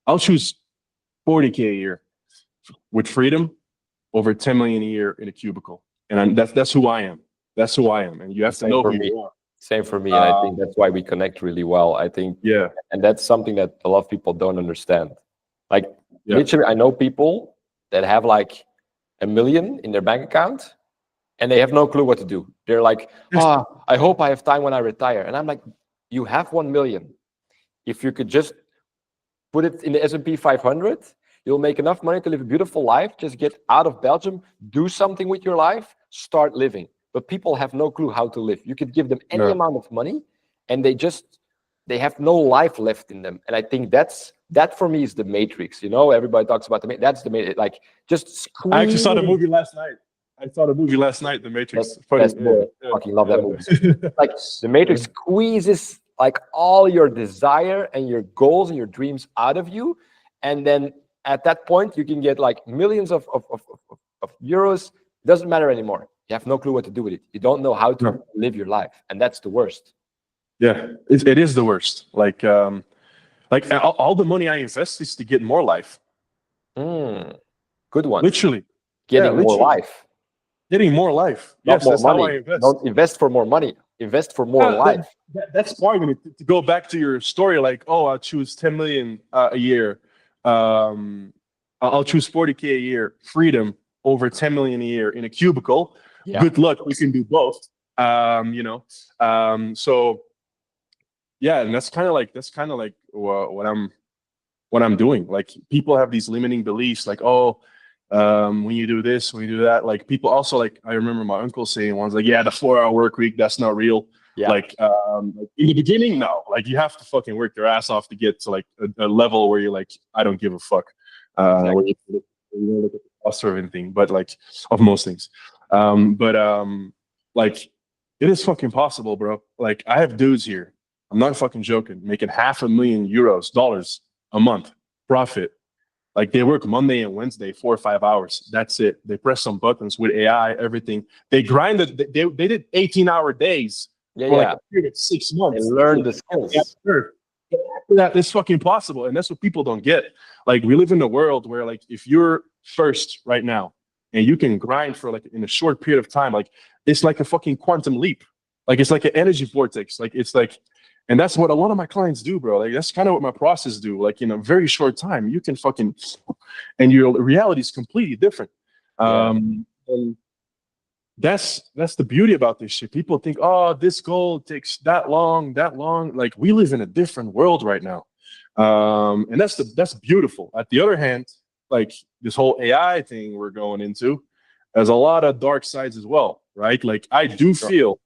I'll choose 40K a year with freedom over 10 million a year in a cubicle. And that's who I am. That's who I am. And you have to know who you are. Same for me. And I think that's why we connect really well. I think, Yeah. and that's something that a lot of people don't understand. Like, Yeah. literally, I know people that have like $1 million in their bank account and they have no clue what to do. They're like, I hope I have time when I retire. And I'm like, you have 1 million. If you could just put it in the S&P 500, you'll make enough money to live a beautiful life. Just get out of Belgium, do something with your life, start living. But people have no clue how to live. You could give them any amount of money and they have no life left in them. And I think that for me is the matrix. You know, everybody talks about that's the matrix. Like, just squeeze. I actually saw the movie last night. The Matrix. Fucking love that movie. Like, the Matrix squeezes like all your desire and your goals and your dreams out of you. And then at that point, you can get like millions of euros. It doesn't matter anymore. You have no clue what to do with it. You don't know how to live your life. And that's the worst. Yeah, it is the worst. Like all the money I invest is to get more life. Good one. Literally. Getting more life. Getting more life. Not more that's money. how I invest. Don't invest for more money. Invest for more life. That's part of it. To go back to your story, like, I'll choose 10 million a year. I'll choose 40K a year. Freedom over 10 million a year in a cubicle. Yeah. Good luck. We can do both. So yeah, and that's kind of like what I'm doing. Like, people have these limiting beliefs, like, when you do this, when you do that, like, people also, like, I remember my uncle saying once, like, yeah, the 4-hour work week, that's not real. Yeah. Like, in the beginning, no, like, you have to fucking work your ass off to get to like a level where you're like, I don't give a fuck. Exactly. You don't look at the cost or anything, but like, of most things. Like, it is fucking possible, bro. Like, I have dudes here, I'm not fucking joking, making $500,000 dollars a month profit. Like, they work Monday and Wednesday, 4 or 5 hours. That's it. They press some buttons with AI, everything. They grinded. They did 18-hour days for like a period of 6 months. They learn the skills. After that, it's fucking possible, and that's what people don't get. Like, we live in a world where, like, if you're first right now and you can grind for like in a short period of time, like, it's like a fucking quantum leap. Like, it's like an energy vortex. Like, it's like. And that's what a lot of my clients do, bro. Like, that's kind of what my process do. Like, in a very short time, you can fucking, and your reality is completely different. And that's the beauty about this shit. People think, this goal takes that long. Like, we live in a different world right now. And that's beautiful. At the other hand, like, this whole AI thing we're going into, there's a lot of dark sides as well, right? Like, I do feel,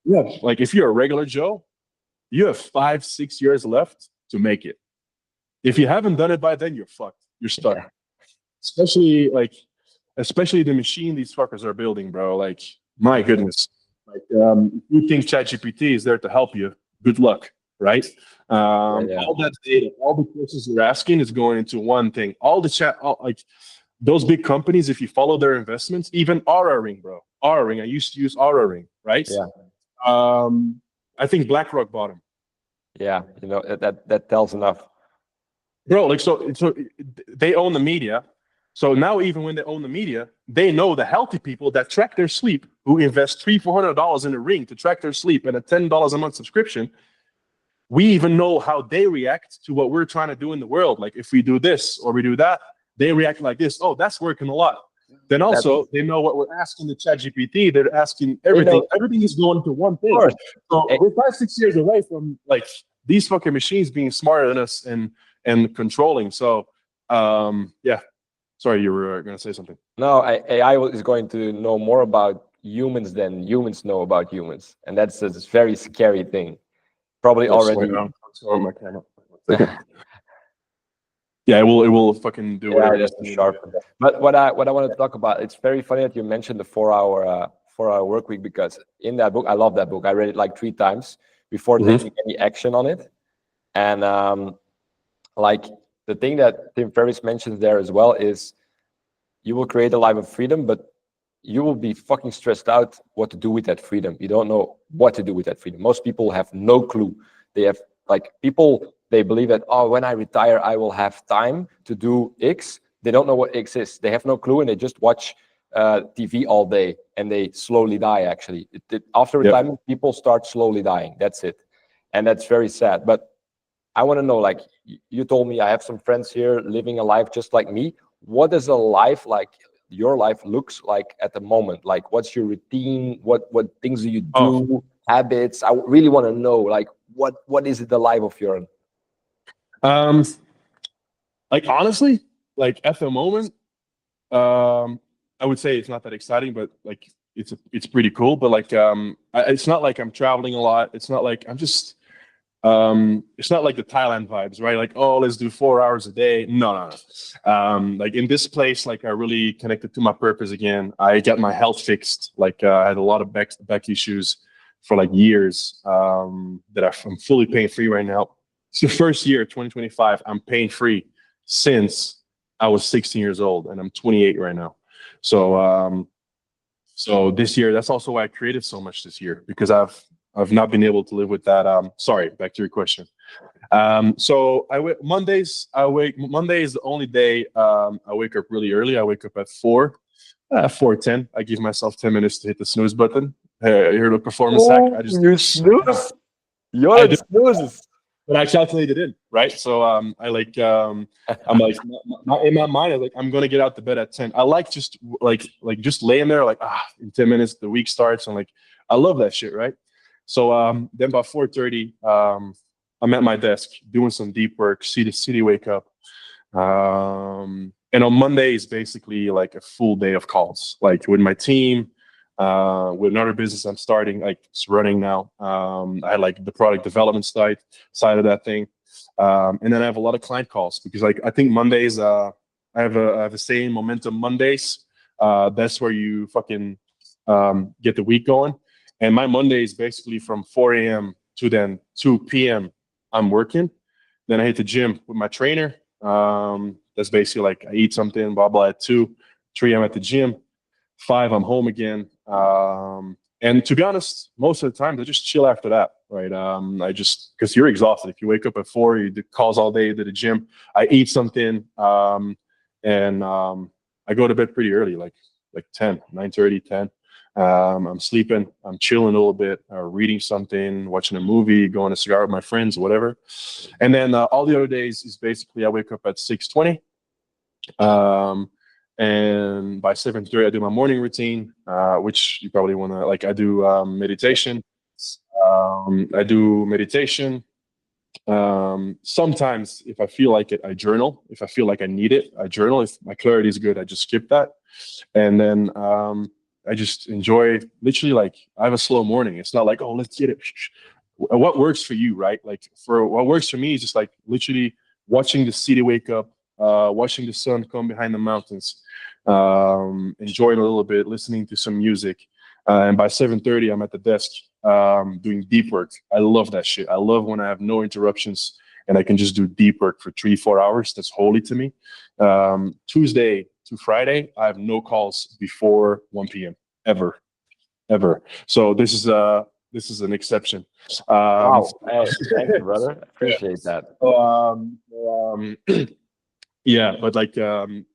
like, if you're a regular Joe, you have 5-6 years left to make it. If you haven't done it by then, you're fucked. You're stuck. Yeah. Especially the machine these fuckers are building, bro. Like, my goodness. Like, if you think ChatGPT is there to help you, good luck, right? All that data, all the questions you're asking is going into one thing. Like, those big companies, if you follow their investments, even Aura Ring, bro. Aura Ring, I used to use Aura Ring, right? Yeah. I think BlackRock bought him. Yeah, that tells enough, bro. Like, so they own the media. So now, even when they own the media, they know the healthy people that track their sleep, who invest $300-400 in a ring to track their sleep and a $10 a month subscription. We even know how they react to what we're trying to do in the world. Like, if we do this or we do that, they react like this. Oh, that's working a lot. Then also, they know what we're asking the ChatGPT. They're asking everything. Everything is going to one thing. So we're 5-6 years away from like these fucking machines being smarter than us and controlling. So, yeah. Sorry, you were going to say something. No, AI is going to know more about humans than humans know about humans, and that's a very scary thing. Probably already. My camera. Yeah, it will fucking do whatever. Yeah, that's sharp. But what I wanted to talk about, it's very funny that you mentioned the 4-hour work week, because in that book, I love that book. I read it like 3 times before taking any action on it. And like the thing that Tim Ferriss mentions there as well is you will create a life of freedom, but you will be fucking stressed out what to do with that freedom. You don't know what to do with that freedom. Most people have no clue. They have like people, they believe that, oh, when I retire, I will have time to do X. They don't know what X is. They have no clue, and they just watch TV all day, and they slowly die, actually. After retirement, people start slowly dying. That's it. And that's very sad. But I want to know, like you told me, I have some friends here living a life just like me. What is a life like your life looks like at the moment? Like, what's your routine? What things do you do? Habits? I really want to know, like, what is it the life of your? Like honestly, like at the moment, I would say it's not that exciting, but like it's pretty cool. But like it's not like I'm traveling a lot. It's not like I'm just it's not like the Thailand vibes, right? Like, oh, let's do 4 hours a day. No. Like in this place, like I really connected to my purpose again. I got my health fixed. Like I had a lot of back issues for like years that I'm fully pain free right now. It's the first year, 2025, I'm pain free since I was 16 years old, and I'm 28 right now. So so this year, that's also why I created so much this year, because I've not been able to live with that. Sorry, back to your question. So Monday is the only day I wake up really early. I wake up at 4:10. I give myself 10 minutes to hit the snooze button. You heard a performance hack? I just You snooze. You're a snooze. but I calculated in, right? So I like I'm like in my mind, I was like, I'm gonna get out the bed at 10. I like just just laying there, like in 10 minutes the week starts, and like I love that shit, right? So then by 4:30, I'm at my desk doing some deep work, city wake up. And on Monday is basically like a full day of calls, like with my team, with another business I'm starting, like it's running now. I had like the product development side of that thing. And then I have a lot of client calls because like I think Mondays, I have a saying, momentum Mondays. That's where you fucking get the week going. And my Monday is basically from 4 a.m. to then 2 p.m. I'm working. Then I hit the gym with my trainer. That's basically like I eat something, blah, blah, at 2, 3 I'm at the gym, 5 I'm home again. And to be honest, most of the time I just chill after that, right? I just, because you're exhausted. If you wake up at 4, you do calls all day to the gym. I eat something, and I go to bed pretty early, like 10, 9:30, 10. I'm sleeping, I'm chilling a little bit, reading something, watching a movie, going to cigar with my friends, whatever. And then all the other days is basically I wake up at 6:20. And by 7:30, I do my morning routine, which you probably want to like. I do meditation. I do meditation. Sometimes, if I feel like it, I journal. If I feel like I need it, I journal. If my clarity is good, I just skip that. And then I just enjoy literally like I have a slow morning. It's not like, oh, let's get it. What works for you, right? Like for what works for me is just like literally watching the city wake up, watching the sun come behind the mountains, enjoying a little bit, listening to some music. And by 7:30, I'm at the desk doing deep work. I love that shit. I love when I have no interruptions and I can just do deep work for 3-4 hours. That's holy to me. Tuesday to Friday, I have no calls before 1 p.m. ever. So this is an exception. Wow. Hey, thank you, brother. Appreciate that. Yeah, but like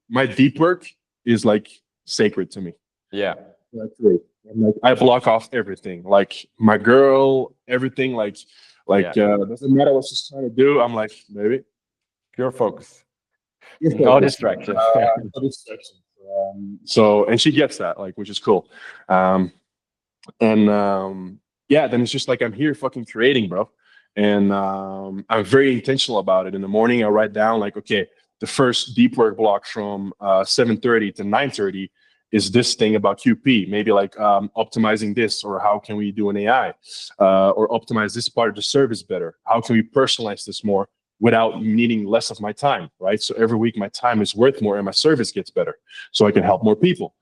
my deep work is like sacred to me. Yeah. That's great. And, like I block off everything, like my girl, everything. Doesn't matter what she's trying to do. I'm like, baby, Pure focus. you're No focused. distractions. No distractions. So and she gets that, like, which is cool. Yeah, then it's just like I'm here fucking creating, bro. And I'm very intentional about it. In the morning, I write down like, okay, the first deep work block from 7:30 to 9:30 is this thing about QP. Maybe like optimizing this, or how can we do an AI, or optimize this part of the service better? How can we personalize this more? without needing less of my time, right? So every week my time is worth more and my service gets better, so I can help more people.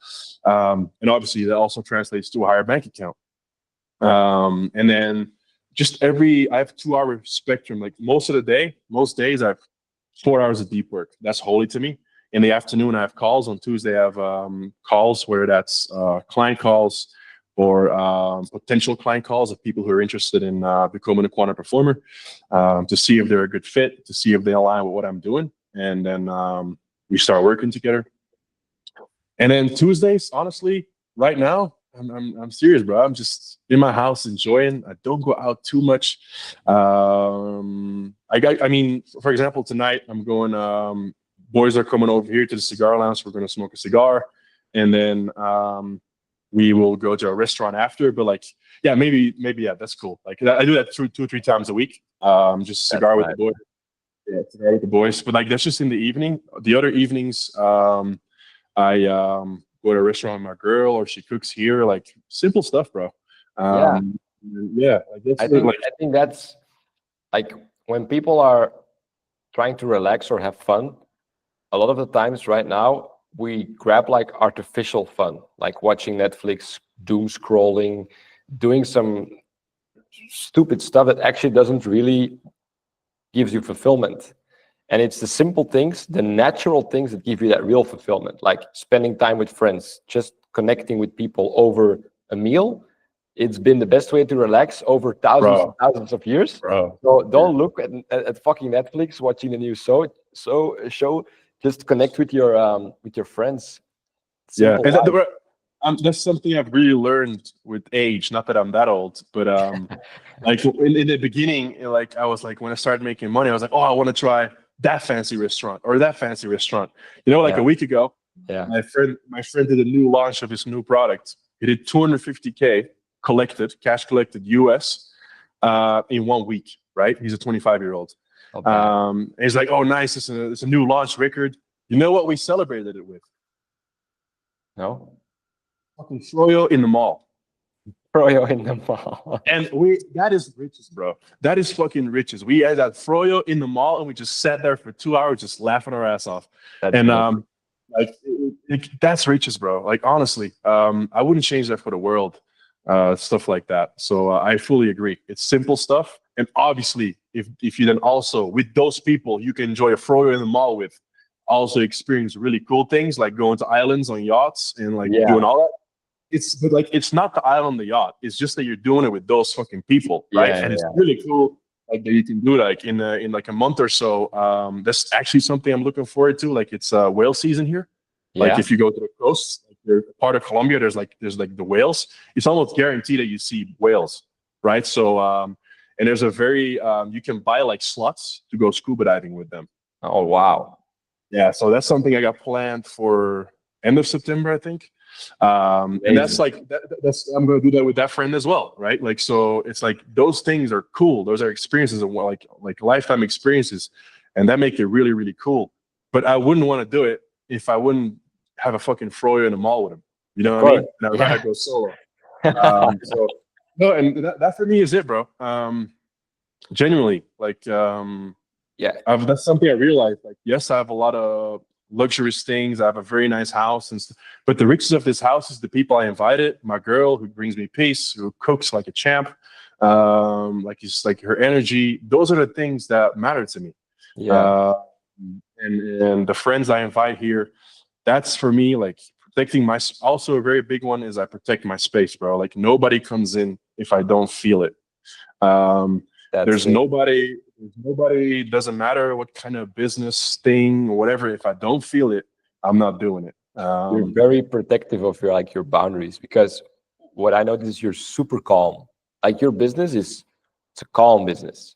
And obviously that also translates to a higher bank account. And then just I have 2 hour spectrum. Like most days I have 4 hours of deep work. That's holy to me. In the afternoon, I have calls. On Tuesday, I have calls, where that's client calls or potential client calls of people who are interested in becoming a quantum performer, to see if they're a good fit, to see if they align with what I'm doing. And then we start working together. And then Tuesdays, honestly, right now, I'm serious, bro. I'm just in my house enjoying. I don't go out too much. I mean, for example, tonight I'm going. Boys are coming over here to the cigar lounge. We're going to smoke a cigar, and then we will go to a restaurant after. But like, yeah, maybe, yeah, that's cool. Like I do that 2 or 3 times a week. Just cigar with the boys. Yeah, cigar with the boys. But like that's just in the evening. The other evenings, I go to a restaurant with my girl, or she cooks here. Like simple stuff, bro. Yeah. Like that's I think that's like when people are trying to relax or have fun. A lot of the times right now we grab like artificial fun, like watching Netflix, doom scrolling, doing some stupid stuff that actually doesn't really gives you fulfillment. And it's the simple things, the natural things that give you that real fulfillment, like spending time with friends, just connecting with people over a meal. It's been the best way to relax over thousands and thousands of years. Bro. So don't look at fucking Netflix, watching the new show. Just connect with your friends. Simple that's something I've really learned with age. Not that I'm that old, but like in the beginning, like I was like, when I started making money, I was like, oh, I want to try that fancy restaurant or that fancy restaurant. Like a week ago, my friend did a new launch of his new product. He did 250K cash collected US in 1 week. Right? He's a 25-year-old. And he's like, oh, nice. It's a new launch record. You know what we celebrated it with? No. Fucking froyo in the mall. Froyo in the mall. And that is riches, bro. That is fucking riches. We had that froyo in the mall and we just sat there for 2 hours just laughing our ass off. That's riches, bro. Like honestly, I wouldn't change that for the world. Stuff like that. So I fully agree. It's simple stuff. And obviously, if you then also, with those people you can enjoy a froyo in the mall with, also experience really cool things like going to islands on yachts and like doing all that. It's not the island, the yacht. It's just that you're doing it with those fucking people, right? And it's really cool, like that you can do like in like a month or so. That's actually something I'm looking forward to. Like it's whale season here. Like if you go to the coast, like you're part of Colombia, there's like the whales. It's almost guaranteed that you see whales, right? So and there's a very you can buy like slots to go scuba diving with them. Oh wow. Yeah, so that's something I got planned for end of September, I think. And that's like that's I'm going to do that with that friend as well, right? Like so, it's like those things are cool. Those are experiences of like lifetime experiences, and that make it really really cool. But I wouldn't want to do it if I wouldn't have a fucking froyo in the mall with him. You know what I mean? And I'd go solo. So no, and that for me is it, bro. Genuinely, like. That's something I realized. Like, yes, I have a lot of luxurious things. I have a very nice house, but the riches of this house is the people I invited. My girl, who brings me peace, who cooks like a champ, like her energy. Those are the things that matter to me. And the friends I invite here. That's for me. Like protecting also a very big one is I protect my space, bro. Like nobody comes in if I don't feel it. There's nobody, doesn't matter what kind of business thing or whatever. If I don't feel it, I'm not doing it. You're very protective of your boundaries, because what I notice is you're super calm. Like your business it's a calm business.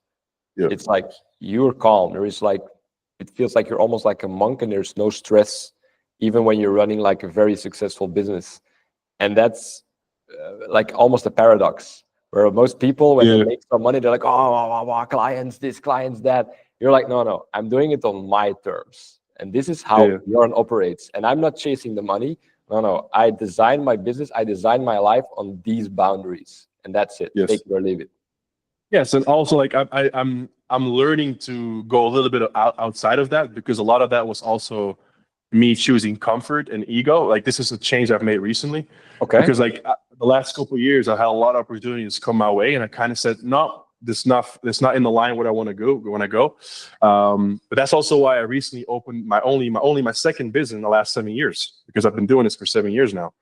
Yeah. It's like you're calm. It feels like you're almost like a monk and there's no stress, even when you're running like a very successful business. And that's like almost a paradox. Where most people, when they make some money, they're like, oh, clients this, clients that. You're like, no, I'm doing it on my terms. And this is how Jorn operates. And I'm not chasing the money. No, I design my business. I design my life on these boundaries. And that's it. Take it or leave it. Yes, and also like I'm learning to go a little bit outside of that because a lot of that was also me choosing comfort and ego. Like this is a change I've made recently Okay. because like the last couple of years I had a lot of opportunities come my way, and I kind of said, no, this not in the line where I want to go when I go. But that's also why I recently opened my second business in the last 7 years because I've been doing this for 7 years now,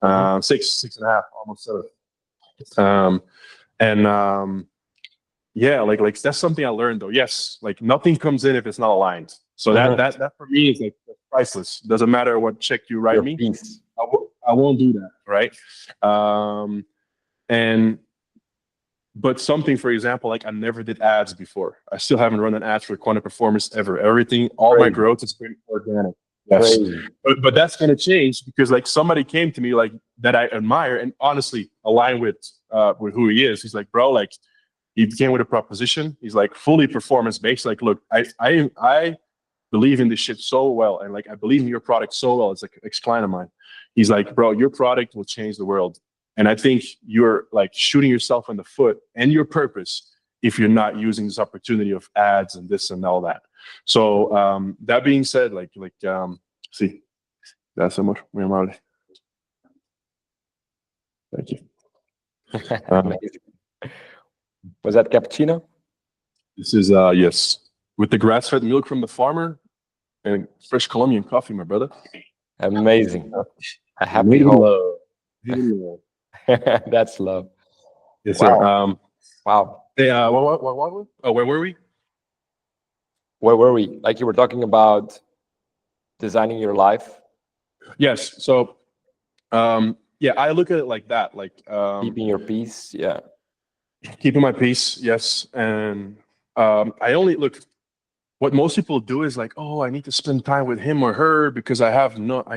Mhm. six and a half, almost 7. Um, and Yeah, like that's something I learned though. Yes, like nothing comes in if it's not aligned. So that Mhm. that that for me is like priceless. Doesn't matter what check you write Your me, piece. I won't do that, right? Um, and but something, for example, like I never did ads before. I still haven't run an ad for Quantum Performance ever. Everything, all my Crazy. growth has been organic. Yes, Crazy. but that's gonna change because like somebody came to me like that I admire and honestly align with who he is. He's like, bro, like he came with a proposition. He's like fully performance based. Like, look, I believe in this shit so well, and like I believe in your product so well. It's like ex client of mine. He's like, bro, your product will change the world, and I think you're like shooting yourself in the foot and your purpose if you're not using this opportunity of ads and this and all that. So that being said, see, that's so much. Thank you. Amazing. Was that cappuccino? This is yes, with the grass-fed milk from the farmer and fresh Colombian coffee, my brother. Amazing. A happy Made in home. love. Made in love. That's love. Yes, sir. Wow. Wow. Hey, what? Oh, where were we? Where were we? Like you were talking about designing your life, Yes. So, yeah, I look at it like that, like keeping your peace. Yeah. keeping my peace. Yes, and I only look. What most people do is like, oh, I need to spend time with him or her because I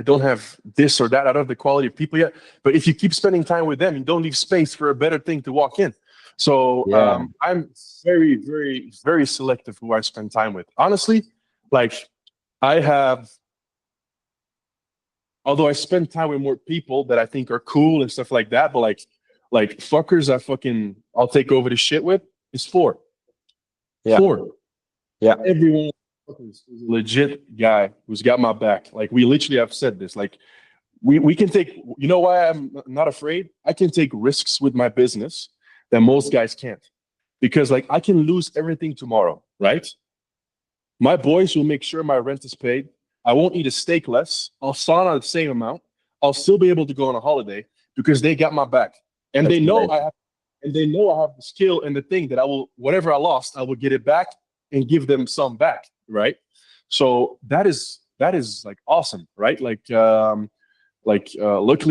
don't have this or that. I don't have the quality of people yet. But if you keep spending time with them, you don't leave space for a better thing to walk in. So Yeah. I'm very, very, very selective who I spend time with. Honestly, like I have, although I spend time with more people that I think are cool and stuff like that, but like fuckers I'll take over the shit with is four. Yeah. Four. Yeah. Everyone is a legit guy who's got my back. Like we literally have said this. Like we can take, you know why I'm not afraid? I can take risks with my business that most guys can't. Because like I can lose everything tomorrow, right? My boys will make sure my rent is paid. I won't eat a steak less. I'll sauna the same amount. I'll still be able to go on a holiday because they got my back. And That's they know amazing. I have the skill and the thing that I will, whatever I lost, I will get it back and give them some back, right? So that is like awesome, right? Luckily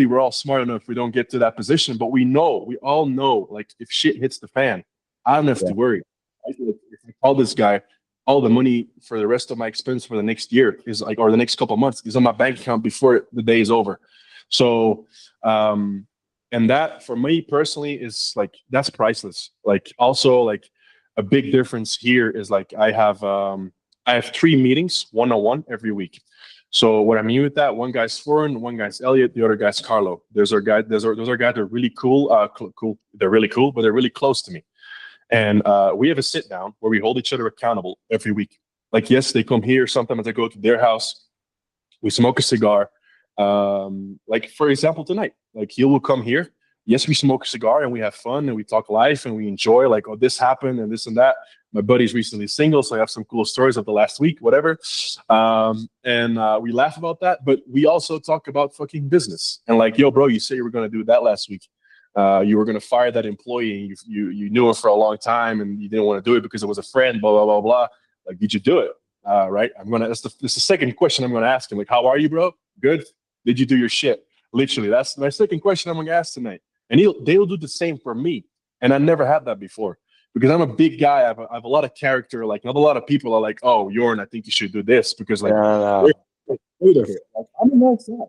we're all smart enough we don't get to that position, but we all know, like if shit hits the fan, I don't have Yeah. to worry. If I call this guy, all the money for the rest of my expense for the next year is like, or the next couple of months is on my bank account before the day is over. So and that for me personally is like that's priceless. Like also like a big difference here is like I have 3 meetings 1-on-1 every week. So what I mean with that, one guy's Foreign, one guy's Elliot, the other guy's Carlo. Those are guys that are really cool. Cool. They're really cool, but they're really close to me. And we have a sit down where we hold each other accountable every week. Like, yes, they come here. Sometimes I go to their house. We smoke a cigar. Like, for example, tonight, like he will come here. Yes, we smoke a cigar and we have fun and we talk life and we enjoy like, oh, this happened and this and that. My buddy's recently single, so I have some cool stories of the last week, whatever. And we laugh about that, but we also talk about fucking business. And like, yo, bro, you said you were going to do that last week. You were going to fire that employee. And you knew him for a long time, and you didn't want to do it because it was a friend. Blah blah blah blah. Like, did you do it? Right. That's the second question I'm gonna ask him. Like, how are you, bro? Good. Did you do your shit? Literally, that's my second question I'm gonna ask tonight. And they'll do the same for me. And I never had that before because I'm a big guy. I have a lot of character. Like, not a lot of people are like, oh, Jorn, I think you should do this because like, No, wait a minute. Like, I'm a nice guy.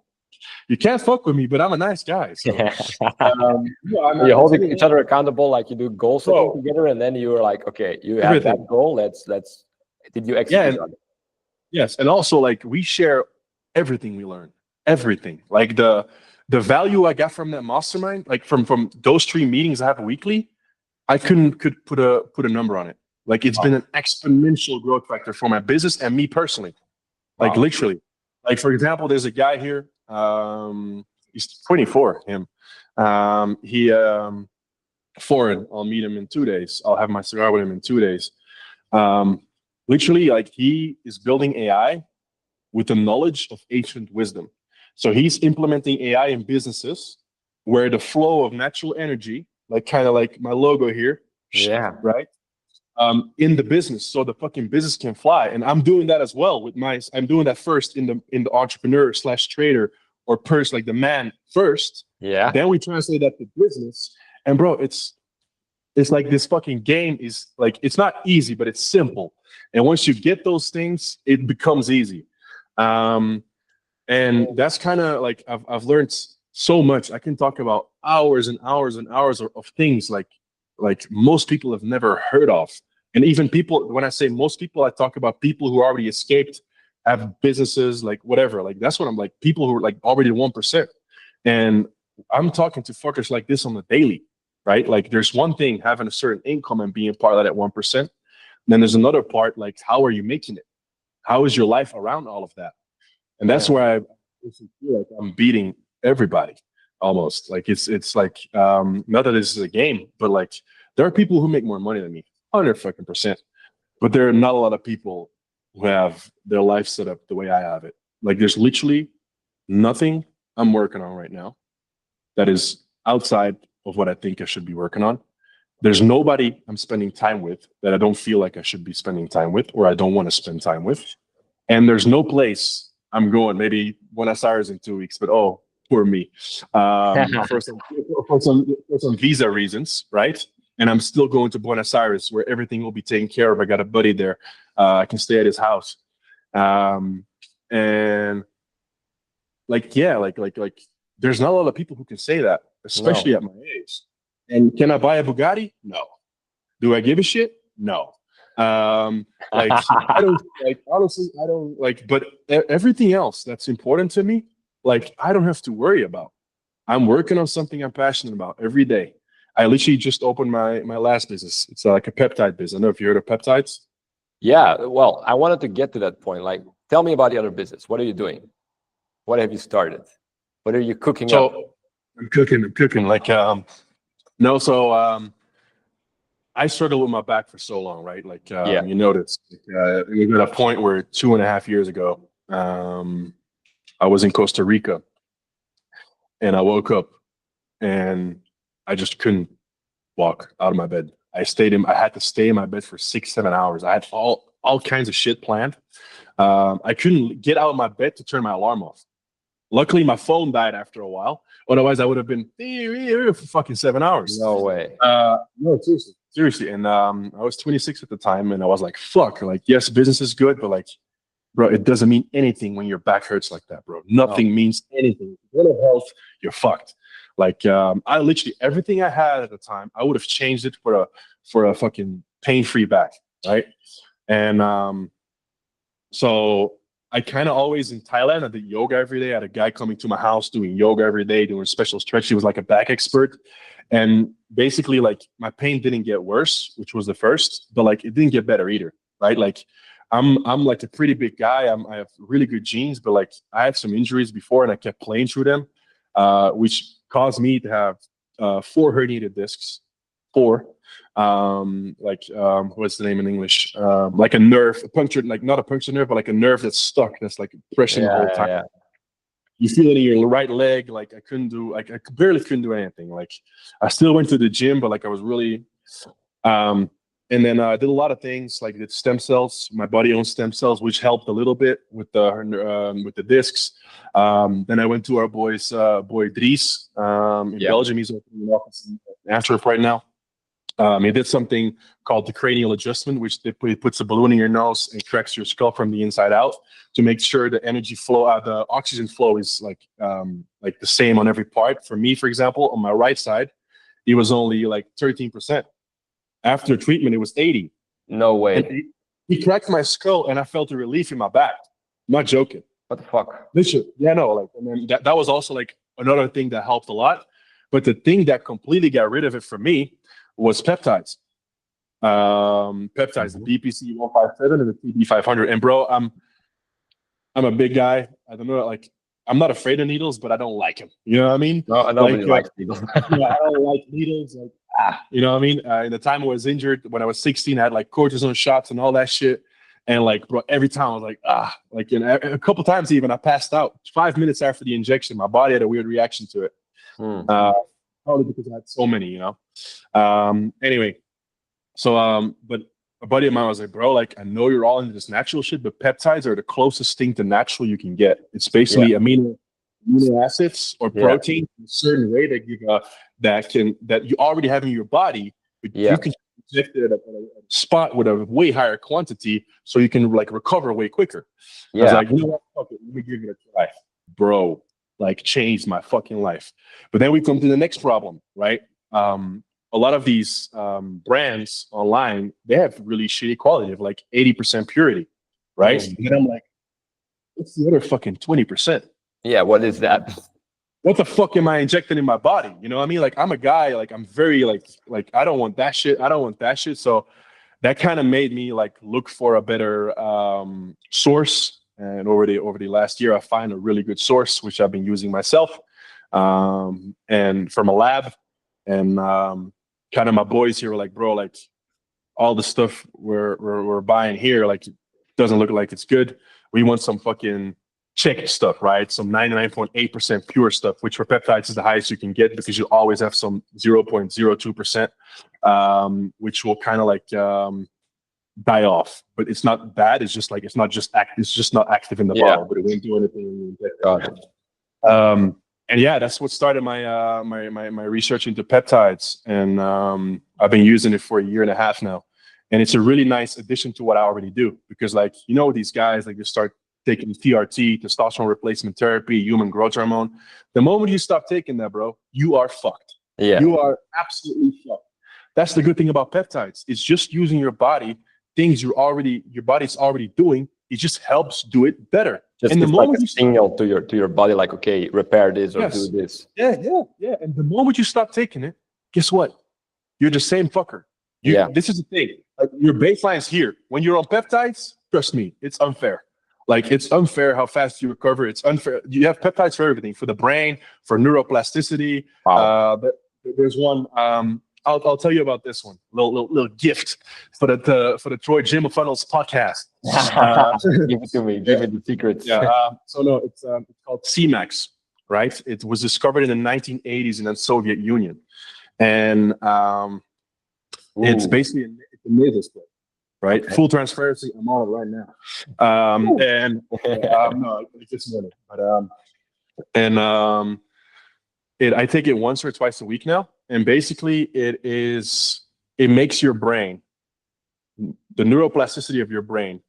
You can't fuck with me, but I'm a nice guy. So, no. I'm You're holding each other accountable, like you do goal setting bro, together, and then you're like, okay, you have everything. that goal. Let's. Did you Yeah, execute on it? yes, and also like we share everything we learn, everything. Like the value I got from that mastermind, like from those 3 meetings I have weekly, I could put a number on it. Like it's Wow. been an exponential growth factor for my business and me personally. Like Wow. literally. Like for example, there's a guy here. He's 24. Him. He foreign. I'll meet him in 2 days. I'll have my cigar with him in 2 days. Um, literally, like he is building AI with the knowledge of ancient wisdom. So he's implementing AI in businesses where the flow of natural energy, like kind of like my logo here, Yeah. right? In the business, so the fucking business can fly. And I'm doing that as well with my. I'm doing that first in the entrepreneur slash trader or person, like the man first. Yeah. Then we translate that to business. And bro, it's like this fucking game is like it's not easy, but it's simple. And once you get those things, it becomes easy. And that's kind of like I've learned so much. I can talk about hours and hours and hours of things like most people have never heard of. And even people, when I say most people, I talk about people who already escaped, have businesses, like whatever. Like that's what I'm like, people who are like already 1%. And I'm talking to fuckers like this on the daily, right? Like there's one thing having a certain income and being part of that 1%. Then there's another part, like how are you making it? How is your life around all of that? And that's where I feel like I'm beating everybody almost. Like it's like not that this is a game, but like there are people who make more money than me, 100%. But there are not a lot of people who have their life set up the way I have it. Like there's literally nothing I'm working on right now that is outside of what I think I should be working on. There's nobody I'm spending time with that I don't feel like I should be spending time with or I don't want to spend time with. And there's no place I'm going, maybe Buenos Aires in 2 weeks, but oh, poor me. For some visa reasons, right? And I'm still going to Buenos Aires where everything will be taken care of. I got a buddy there. I can stay at his house. And like, yeah, like there's not a lot of people who can say that, especially at my age. And can I buy a Bugatti? No. Do I give a shit? No. Like I don't like honestly I don't like, but everything else that's important to me, like I don't have to worry about. I'm working on something I'm passionate about every day. I literally just opened my last business. It's like a peptide business. I don't know if you heard of peptides. Yeah. Well, I wanted to get to that point. Like, tell me about the other business. What are you doing? What have you started? What are you cooking up? I'm cooking like no, so I struggled with my back for so long, right? Like you noticed, we got a point where 2.5 years ago, I was in Costa Rica, and I woke up, and I just couldn't walk out of my bed. I had to stay in my bed for 6-7 hours. I had all kinds of shit planned. I couldn't get out of my bed to turn my alarm off. Luckily, my phone died after a while. Otherwise, I would have been for fucking 7 hours. No way. No, seriously. And I was 26 at the time, and I was like, "Fuck!" Like, yes, business is good, but like, bro, it doesn't mean anything when your back hurts like that, bro. Nothing means anything. If you don't have health, you're fucked. Like, I literally everything I had at the time, I would have changed it for a fucking pain-free back, right? And so I kind of always in Thailand, I did yoga every day. I had a guy coming to my house doing yoga every day, doing special stretch. He was like a back expert. And basically, like my pain didn't get worse, which was the first, but like it didn't get better either, right? Like I'm like a pretty big guy. I have really good genes, but like I had some injuries before, and I kept playing through them, which caused me to have 4 herniated discs. 4. What's the name in English? Like a nerve, a punctured, like not a punctured nerve, but like a nerve that's stuck. That's like pressing the whole time. You feel it in your right leg. Like I barely couldn't do anything. Like I still went to the gym, but like I was really, and then I did a lot of things like did stem cells. My body owns stem cells, which helped a little bit with the discs. Then I went to our boy Dries in Belgium. He's opening an office in Antwerp right now. He did something called the cranial adjustment, which it puts a balloon in your nose and cracks your skull from the inside out to make sure the energy flow, the oxygen flow is like the same on every part. For me, for example, on my right side, it was only like 13%. After treatment, it was 80. No way. And he cracked my skull, and I felt a relief in my back. I'm not joking. What the fuck? Literally, yeah, no, like, and then that was also like another thing that helped a lot. But the thing that completely got rid of it for me was peptides. Peptides, the BPC 157 and the TB 500. And bro, I'm a big guy. I don't know, like I'm not afraid of needles, but I don't like them. You know what I mean? No, nobody likes needles. Yeah, I don't like needles. Like, you know what I mean? In the time I was injured, when I was 16, I had like cortisone shots and all that shit. And like, bro, every time I was like, like, you know, a couple times even I passed out 5 minutes after the injection. My body had a weird reaction to it. Probably because I had so many, you know. Anyway, so but a buddy of mine was like, bro, like I know you're all into this natural shit, but peptides are the closest thing to natural you can get. It's basically amino acids or protein in a certain way that give that you already have in your body, but you can inject it at a spot with a way higher quantity, so you can like recover way quicker. I was like, you know what? Fuck it, let me give it a try, bro. Like changed my fucking life. But then we come to the next problem, right? A lot of these brands online, they have really shitty quality of like 80% purity, right? And then I'm like, what's the other fucking 20%? Yeah, what is that? What the fuck am I injecting in my body? You know what I mean? Like I'm a guy, like I'm very like I don't want that shit. I don't want that shit. So that kind of made me like look for a better source. And over the last year, I find a really good source, which I've been using myself, and from a lab. And kind of my boys here were like, bro, like all the stuff we're buying here, like doesn't look like it's good. We want some fucking check stuff, right? Some 99.8% pure stuff, which for peptides is the highest you can get, because you always have some 0.02%, which will kind of like die off. But it's not bad. It's just like it's just not active in the bottle, but it won't do anything when you inject it. And yeah, that's what started my my research into peptides, and I've been using it for 1.5 years now, and it's a really nice addition to what I already do, because like you know these guys like they start taking TRT, testosterone replacement therapy, human growth hormone. The moment you stop taking that, bro, you are fucked. You are absolutely fucked. That's the good thing about peptides. It's just using your body, things your body's already doing. It just helps do it better. Just and the moment like a signal to your body, like, okay, repair this or do this. Yeah. And the moment you stop taking it, guess what? You're the same fucker. This is the thing. Like your baseline's here. When you're on peptides, trust me, it's unfair. Like it's unfair how fast you recover. It's unfair. You have peptides for everything, for the brain, for neuroplasticity. Wow. But there's one. I'll tell you about this one. Little gift for the Troy Gym Funnels podcast. Give it to me. Give me the secrets. So no, it's called C-Max, right? It was discovered in the 1980s in the Soviet Union, and it's basically a nasal spray, right? Okay. Full transparency, I'm on it right now. And no, it's minute, but I take it once or twice a week now. And basically it makes your brain, the neuroplasticity of your brain,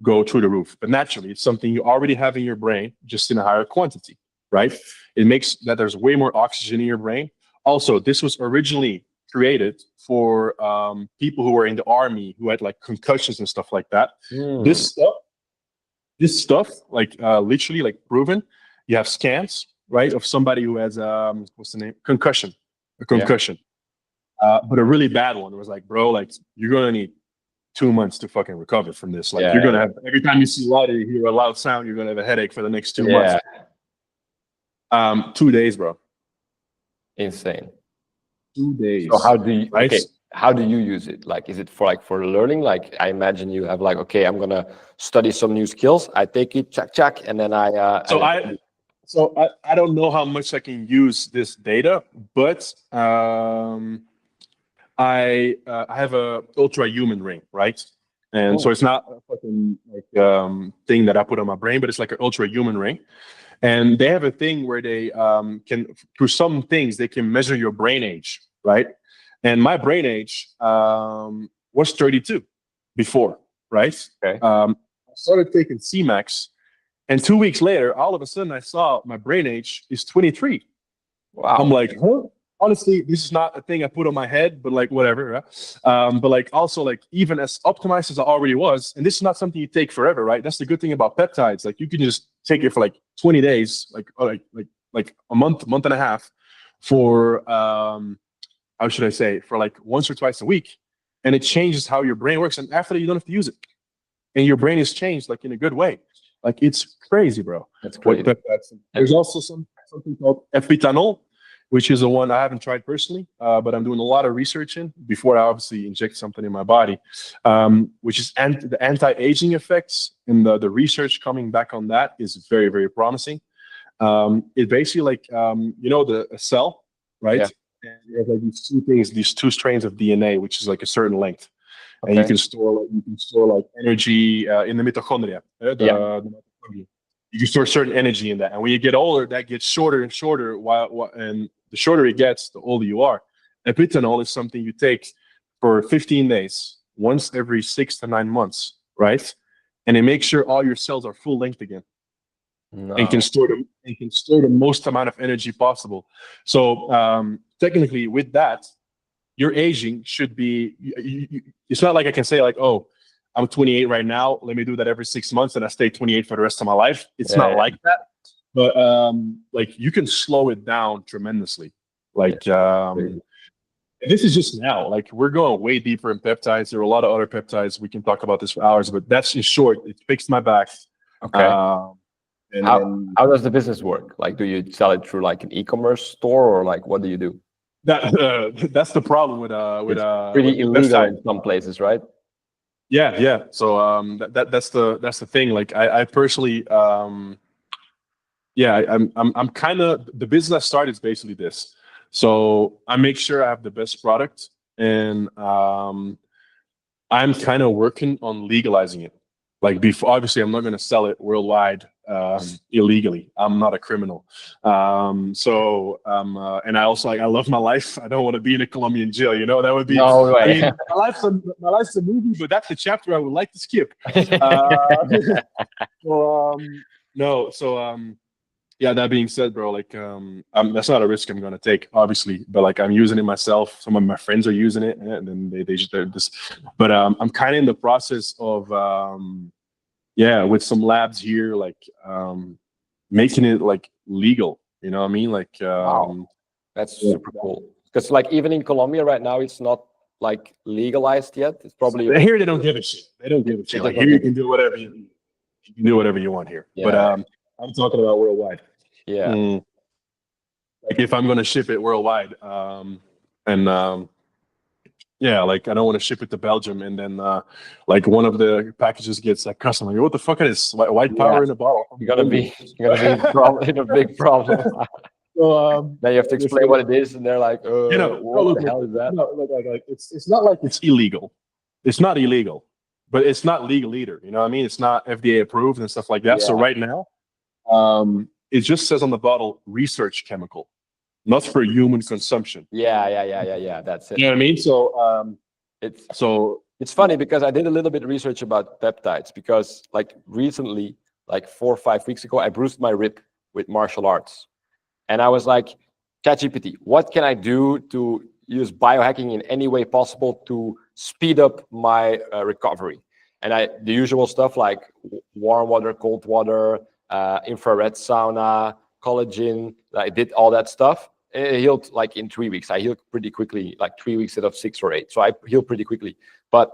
go through the roof. But naturally, it's something you already have in your brain, just in a higher quantity, right? It makes that there's way more oxygen in your brain. Also, this was originally created for people who were in the army, who had like concussions and stuff like that. This stuff, like literally like proven, you have scans, right, of somebody who has, what's the name? A concussion. But a really bad one. It was like, bro, like you're gonna need 2 months to fucking recover from this. Like you're gonna have, every time you see light or you hear a loud sound, you're gonna have a headache for the next 2 months. 2 days, bro. Insane. 2 days. So how do you how do you use it? Like, is it for learning? Like, I imagine you have like, okay, I'm gonna study some new skills. I take it, check, and then So I don't know how much I can use this data, but I have a ultra human ring, right? And so it's not a fucking like thing that I put on my brain, but it's like an ultra human ring. And they have a thing where they can, through some things, they can measure your brain age, right? And my brain age was 32 before, right? Okay. I started taking C-Max. And 2 weeks later, all of a sudden, I saw my brain age is 23. Wow. I'm like, huh? Honestly, this is not a thing I put on my head, but like whatever. Right? But like also like even as optimized as I already was, and this is not something you take forever, right? That's the good thing about peptides. Like you can just take it for like 20 days, like a month and a half, for how should I say, for like once or twice a week, and it changes how your brain works. And after that, you don't have to use it, and your brain is changed like in a good way. Like it's crazy, bro. That's What crazy. peptides. There's also something called epitanol, which is the one I haven't tried personally, but I'm doing a lot of research in before I obviously inject something in my body, which is the anti-aging effects, and the research coming back on that is very, very promising. It basically like a cell, right? Yeah. And you have like these two things, these two strains of DNA, which is like a certain length, and Okay. you can store like energy in the mitochondria. The mitochondria. You can store certain energy in that, and when you get older, that gets shorter and shorter. And the shorter it gets, the older you are. Epitanol is something you take for 15 days, once every 6 to 9 months, right? And it makes sure all your cells are full length again, No. and can store the most amount of energy possible. So technically, with that, your aging should be. It's not like I can say like, oh, I'm 28 right now. Let me do that every 6 months, and I stay 28 for the rest of my life. It's not like that. But like you can slow it down tremendously. Like this is just now. Like we're going way deeper in peptides. There are a lot of other peptides. We can talk about this for hours, but that's in short. It fixed my back. Okay. How does the business work? Like, do you sell it through like an e-commerce store, or like what do you do? That's the problem with Pretty with illegal website. in some places, right? Yeah. So that's the thing. Like I personally I'm kind of, the business I started is basically this. So I make sure I have the best product, and I'm kind of working on legalizing it. Like before, obviously, I'm not going to sell it worldwide illegally. I'm not a criminal. And I also I love my life. I don't want to be in a Colombian jail. You know, that would be. No way. I mean, my life's a movie, but that's the chapter I would like to skip. No, so yeah, that being said, bro, like that's not a risk I'm gonna take, obviously, but like I'm using it myself. Some of my friends are using it, and then they're just. But I'm kind of in the process of with some labs here, like making it like legal. You know what I mean? Like Wow, that's super cool. Because like even in Colombia right now, it's not like legalized yet. It's probably here they don't give a shit. They don't give a shit. Like here you can do whatever you can do whatever you want here. Yeah. But I'm talking about worldwide. Yeah. Like if I'm gonna ship it worldwide, like I don't want to ship it to Belgium, and then like one of the packages gets like customer. Like, what the fuck is white power in a bottle? You're gonna be in a big problem. So then you have to explain what it is, and they're like, what the hell is that? Like it's not like it's illegal. It's not illegal, but it's not legal either. You know what I mean? It's not FDA approved and stuff like that. Yeah. So right now, it just says on the bottle research chemical, not for human consumption. Yeah. That's it. You know what I mean? So it's funny because I did a little bit of research about peptides, because like recently, like 4 or 5 weeks ago, I bruised my rib with martial arts, and I was like, ChatGPT, what can I do to use biohacking in any way possible to speed up my recovery? And the usual stuff like warm water, cold water, infrared sauna, collagen. I did all that stuff. It healed like in 3 weeks. I healed pretty quickly, like 3 weeks instead of 6 or 8. So I healed pretty quickly. But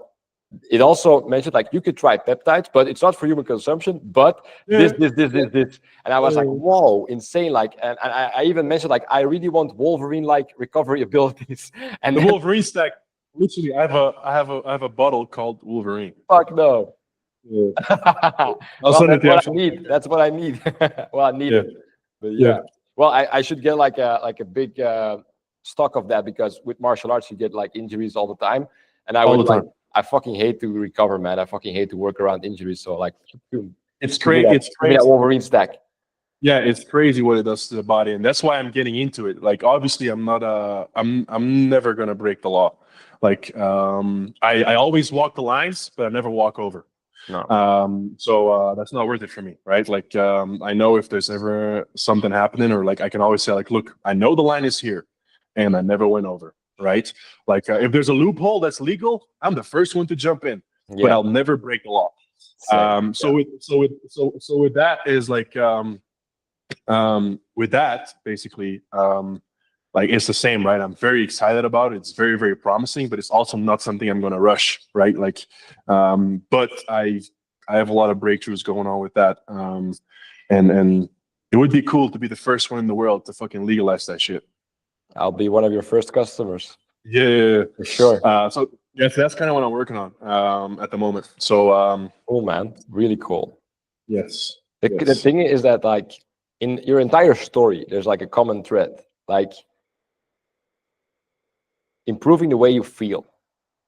it also mentioned like you could try peptides, but it's not for human consumption. But this. And I was like, whoa, insane. Like, and I even mentioned like I really want Wolverine-like recovery abilities. And the Wolverine stack. Literally, I have a bottle called Wolverine. Fuck no. Yeah. That's what I need. Well, I need it. But yeah. Well, I should get like a big stock of that, because with martial arts you get like injuries all the time, and I fucking hate to recover, man. I fucking hate to work around injuries. So like, it's crazy. It's crazy. That Wolverine stack. Yeah, it's crazy what it does to the body, and that's why I'm getting into it. Like, obviously, I'm never gonna break the law. Like, I always walk the lines, but I never walk over. No. So that's not worth it for me, right? Like, I know if there's ever something happening, or like I can always say, like, look, I know the line is here, and I never went over, right? Like, if there's a loophole that's legal, I'm the first one to jump in, but I'll never break the law. So with that is like, with that basically, like it's the same, right? I'm very excited about it. It's very, very promising, but it's also not something I'm going to rush, right? Like, but I have a lot of breakthroughs going on with that, and it would be cool to be the first one in the world to fucking legalize that shit. I'll be one of your first customers. Yeah, for sure. So yes, that's kind of what I'm working on at the moment. So Cool, man. Really cool. yes. The thing is that like in your entire story, there's like a common thread, like improving the way you feel,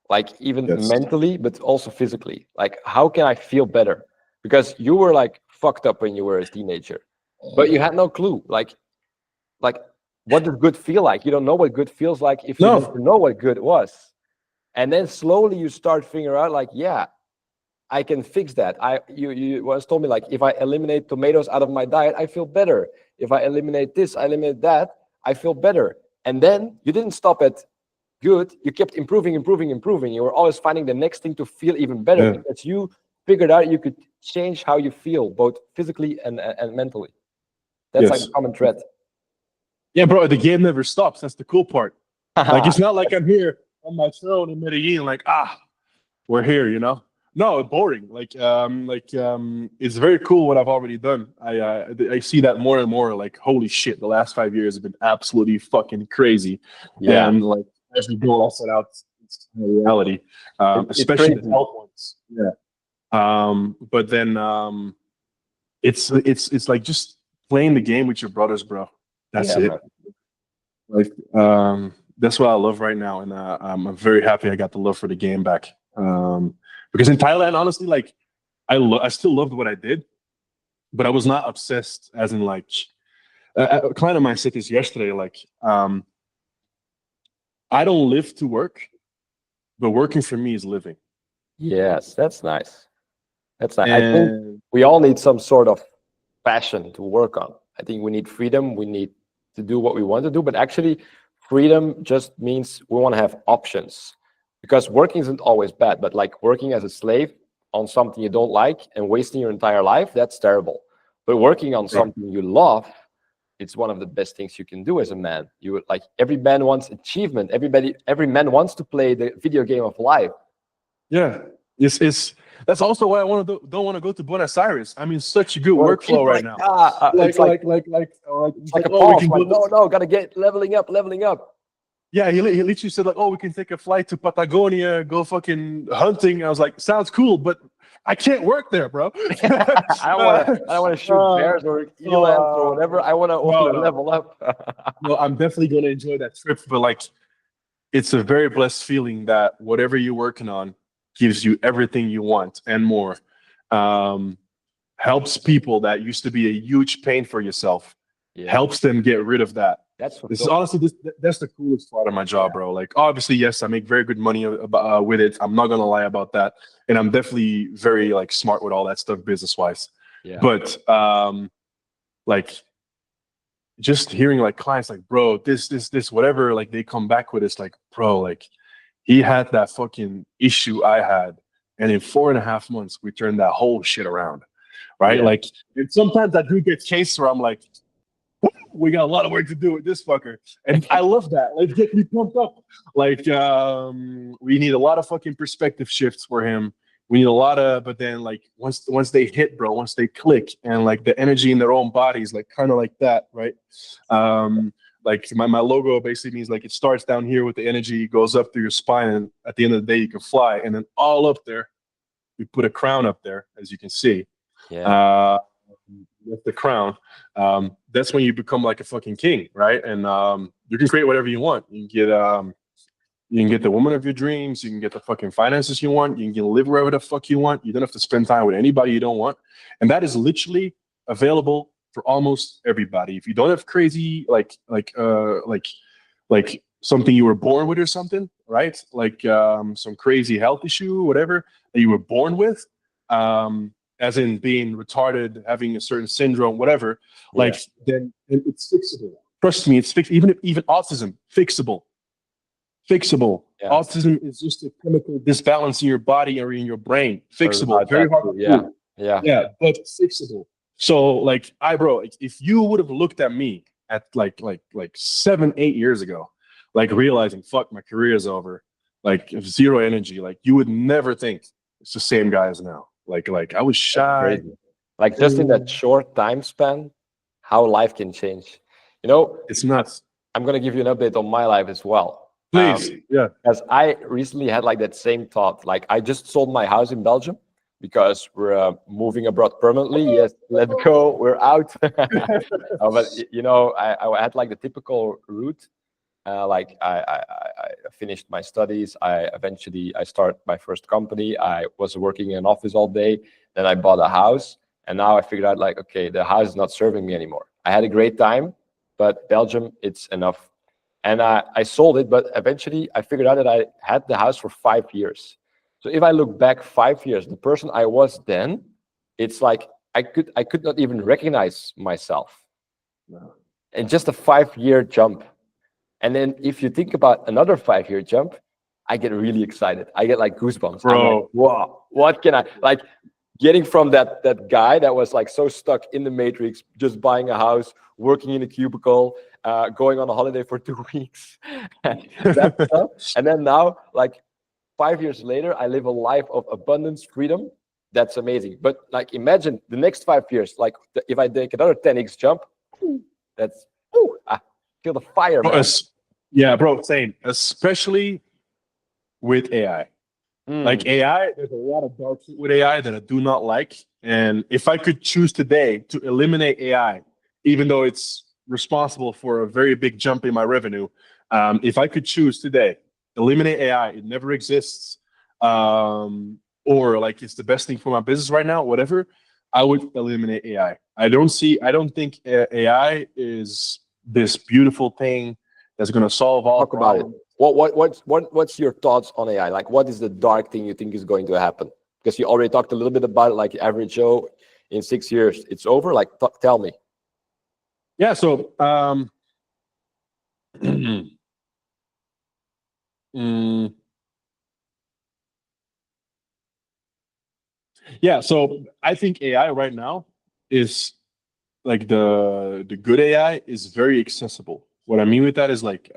like even mentally, but also physically. Like, how can I feel better? Because you were like fucked up when you were a teenager, but you had no clue. Like what does good feel like? You don't know what good feels like if you never know what good was. And then slowly you start figuring out like, yeah, I can fix that. You once told me like, if I eliminate tomatoes out of my diet, I feel better. If I eliminate this, I eliminate that, I feel better. And then you didn't stop at good. You kept improving. You were always finding the next thing to feel even better because you figured out you could change how you feel, both physically and mentally. That's like a common thread. Yeah, bro, the game never stops. That's the cool part. Like, it's not like I'm here on my throne in Medellin, like, we're here, you know? No, boring. It's very cool what I've already done. I see that more and more. Like, holy shit, the last 5 years have been absolutely fucking crazy. Yeah. And like, as we go all set out, it's reality, especially the health ones. Yeah. But then it's like just playing the game with your brothers, bro. That's it. Man. Like, that's what I love right now, and I'm very happy I got the love for the game back. Because in Thailand, honestly, like I still loved what I did, but I was not obsessed. As in, like, a client of mine said this yesterday. Like, I don't live to work, but working for me is living. Yes, that's nice. That's nice. I think we all need some sort of passion to work on. I think we need freedom. We need to do what we want to do, but actually freedom just means we want to have options, because working isn't always bad, but like working as a slave on something you don't like and wasting your entire life, that's terrible. But working on something you love, it's one of the best things you can do as a man. You like, every man wants achievement. Every man wants to play the video game of life. Yeah, it's that's also why I don't want to go to Buenos Aires. I mean, such a good workflow right now. It's like a pause. Like, no, gotta get leveling up. Yeah, he literally said like, oh, we can take a flight to Patagonia, go fucking hunting. I was like, sounds cool, but I can't work there, bro. I don't want to shoot bears or elands or whatever. I want to level up. No, I'm definitely gonna enjoy that trip, but like, it's a very blessed feeling that whatever you're working on gives you everything you want and more. Helps people that used to be a huge pain for yourself. Helps them get rid of that. That's the coolest part of my job, bro. Like, obviously, yes, I make very good money with it. I'm not gonna lie about that, and I'm definitely very like smart with all that stuff business wise. Yeah. But like, just hearing like clients like, bro, this whatever, like they come back with, it's like, bro, like he had that fucking issue I had, and in 4.5 months we turned that whole shit around, right? Yeah. Like, and sometimes I do get cases where I'm like, we got a lot of work to do with this fucker, and I love that. Like, get me pumped up. Like, we need a lot of fucking perspective shifts for him. We need a lot of, but then like once they hit, bro, once they click, and like the energy in their own bodies, like kind of like that, right? Like my logo basically means like it starts down here with the energy, goes up through your spine, and at the end of the day you can fly. And then all up there, we put a crown up there, as you can see. Yeah. With the crown, that's when you become like a fucking king, right? And you can create whatever you want. You can get the woman of your dreams. You can get the fucking finances you want. You can live wherever the fuck you want. You don't have to spend time with anybody you don't want. And that is literally available for almost everybody. If you don't have crazy like something you were born with or something, right? Like some crazy health issue, whatever that you were born with, as in being retarded, having a certain syndrome, whatever, like, then it's fixable. Trust me, it's fixable. Even autism, fixable. Yeah. Autism is just a chemical disbalance in your body or in your brain. Fixable. Very hard to do. Yeah, but fixable. So like, bro, if you would have looked at me at like 7, 8 years ago, like realizing, fuck, my career is over, like zero energy. Like you would never think it's the same guy as now. Like I was shy. Crazy. Like just in that short time span, how life can change. You know, It's nuts. I'm gonna give you an update on my life as well. Please, yeah. Because I recently had like that same thought. Like I just sold my house in Belgium because we're moving abroad permanently. Yes, let's go. We're out. But you know, I had like the typical route. Like I finished my studies. I started my first company. I was working in an office all day. Then I bought a house, and now I figured out like, okay, the house is not serving me anymore. I had a great time, but Belgium, it's enough. And I sold it, but eventually I figured out that I had the house for 5 years. So if I look back 5 years, the person I was then, it's like I could not even recognize myself. No. And just a 5-year jump. And then if you think about another 5-year jump, I get really excited. I get like goosebumps. Bro. I'm like, wow, what can I like getting from that guy that was like so stuck in the matrix, just buying a house, working in a cubicle, going on a holiday for 2 weeks, that stuff. And then now, like 5 years later, I live a life of abundance, freedom. That's amazing. But like, imagine the next 5 years, like if I take another 10x jump, that's I feel the fire, man. Yeah, bro, same. Especially with AI. Like AI, there's a lot of dark shit with AI that I do not like. And if I could choose today to eliminate AI, even though it's responsible for a very big jump in my revenue, if I could choose today, eliminate AI, it never exists, or like it's the best thing for my business right now, whatever, I would eliminate AI. I don't think AI is this beautiful thing that's going to solve all Talk about it. problems. What's your thoughts on AI? Like, what is the dark thing you think is going to happen? Because you already talked a little bit about it, like average Joe in 6 years, it's over. Like, tell me. Yeah. So, yeah. So I think AI right now is like the good AI is very accessible. What I mean with that is like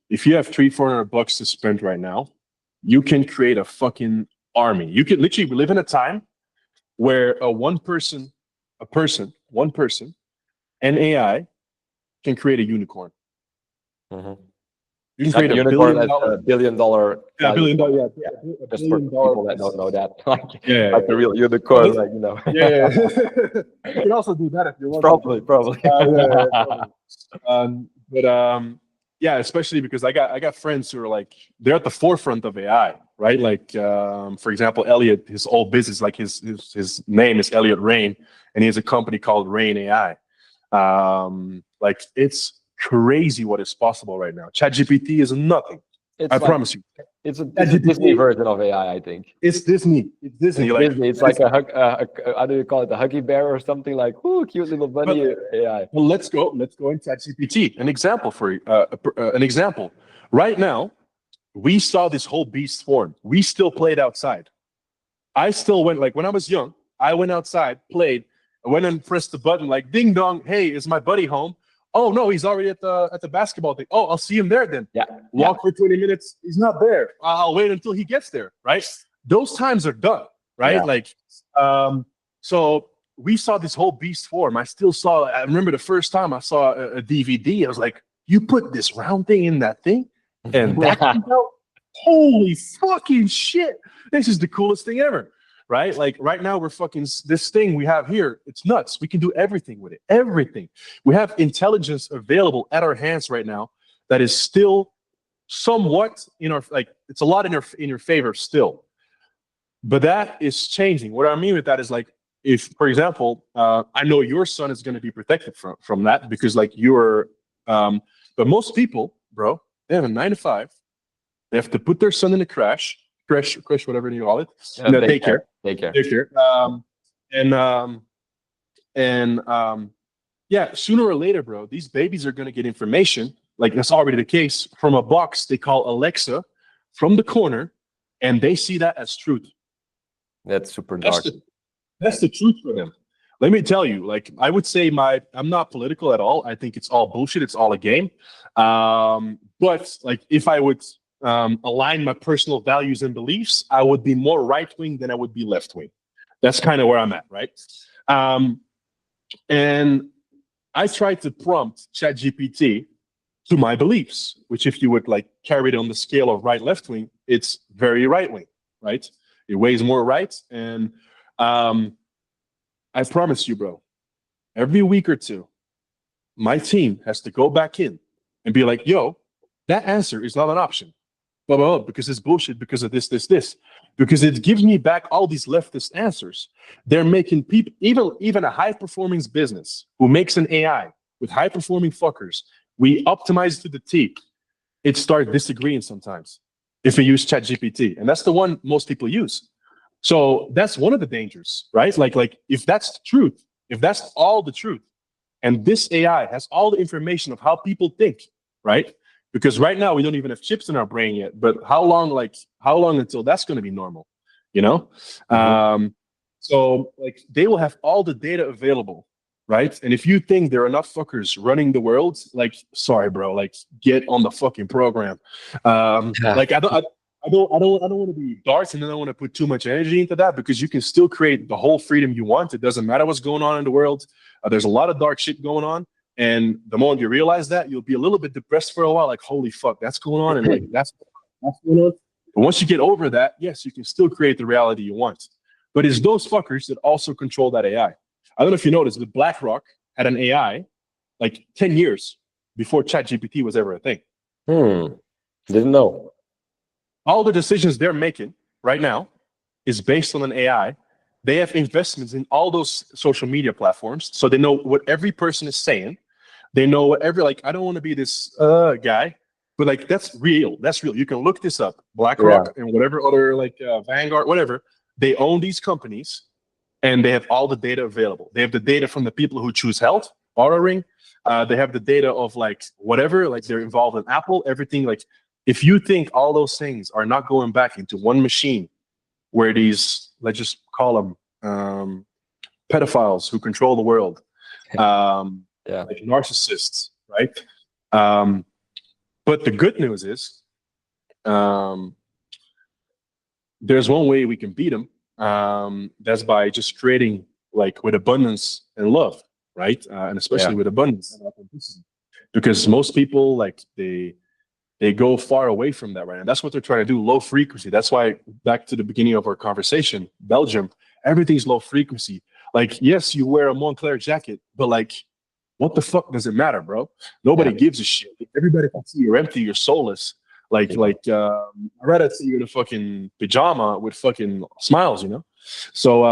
if you have $300-400 to spend right now, you can create a fucking army. You can literally live in a time where one person, and AI can create a unicorn. Mm-hmm. You can Like create a unicorn as a $1 billion. Yeah, $1 billion. Just for people that don't know that, like the real unicorn, like, you know. Yeah. You can also do that if you want. Probably. Yeah, especially because I got friends who are like they're at the forefront of AI, right? Like for example, Elliot, his old business, like his name is Elliot Rain, and he has a company called Rain AI. Like it's crazy what is possible right now. ChatGPT is nothing. I promise you. It's a Disney version of AI, I think. It's Disney. It's Disney. It's like how do you call it? A Huggy Bear or something, like, ooh, cute little bunny AI. Well, let's go in ChatGPT. An example for you. An example. Right now, we saw this whole beast form. We still played outside. I still went, like when I was young, I went outside, played, I went and pressed the button, like ding dong, hey, is my buddy home? Oh no, he's already at the basketball thing. Oh, I'll see him there then. Yeah. Walk for 20 minutes. He's not there. I'll wait until he gets there. Right. Those times are done. Right. Yeah. Like, so we saw this whole beast form. I remember the first time I saw a DVD. I was like, you put this round thing in that thing, and that comes out. Holy fucking shit! This is the coolest thing ever. Right? Like right now, we're fucking this thing we have here. It's nuts. We can do everything with it. Everything. We have intelligence available at our hands right now that is still somewhat it's a lot in your favor still. But that is changing. What I mean with that is like if, for example, I know your son is going to be protected from that because like you're. But most people, bro, they have a 9 to 5. They have to put their son in a crash, whatever you call it. Daycare. Yeah, sooner or later, bro, these babies are gonna get information, like that's already the case, from a box they call Alexa from the corner, and they see that as truth. That's super dark. That's the truth for them. let me tell you, like, I would say I'm not political at all. I think it's all bullshit. It's all a game. But like, if I would align my personal values and beliefs, I would be more right wing than I would be left wing. That's kind of where I'm at, right? And I tried to prompt ChatGPT to my beliefs, which, if you would like carry it on the scale of right left wing, it's very right wing, right? It weighs more right. And I promise you, bro, every week or two, my team has to go back in and be like, yo, that answer is not an option. Blah, blah, blah, because it's bullshit, because of this, because it gives me back all these leftist answers. They're making people, even a high-performing business who makes an AI with high-performing fuckers, we optimize to the T. It starts disagreeing sometimes if we use ChatGPT, and that's the one most people use. So that's one of the dangers, right? Like if that's the truth, if that's all the truth, and this AI has all the information of how people think, right? Because right now we don't even have chips in our brain yet. But how long until that's going to be normal, you know? So like they will have all the data available, right? And if you think there are enough fuckers running the world, like, sorry, bro, like get on the fucking program. Like I don't want to be dark, and I don't want to put too much energy into that, because you can still create the whole freedom you want. It doesn't matter what's going on in the world. There's a lot of dark shit going on. And the moment you realize that, you'll be a little bit depressed for a while, like, holy fuck, that's going on. And like, that's going on. But once you get over that, yes, you can still create the reality you want. But it's those fuckers that also control that AI. I don't know if you noticed, but BlackRock had an AI like 10 years before ChatGPT was ever a thing. Didn't know. All the decisions they're making right now is based on an AI. They have investments in all those social media platforms, so they know what every person is saying. They know what like, I don't want to be this guy, but like, that's real. That's real. You can look this up. BlackRock and whatever other, like Vanguard, whatever, they own these companies, and they have all the data available. They have the data from the people who choose health, Oura Ring. They have the data of like whatever, like they're involved in Apple, everything. Like, if you think all those things are not going back into one machine where these, let's just call them pedophiles who control the world, like narcissists, right? But the good news is there's one way we can beat them. That's by just creating like with abundance and love, right? And especially with abundance and authenticity, because most people, like, they go far away from that right now. That's what they're trying to do, low frequency. That's why, back to the beginning of our conversation, Belgium, everything's low frequency. Like, yes, you wear a Montclair jacket, but like, what the fuck does it matter, bro? Nobody gives a shit. Everybody can see you're empty, you're soulless. I'd rather see you in a fucking pajama with fucking smiles, you know? So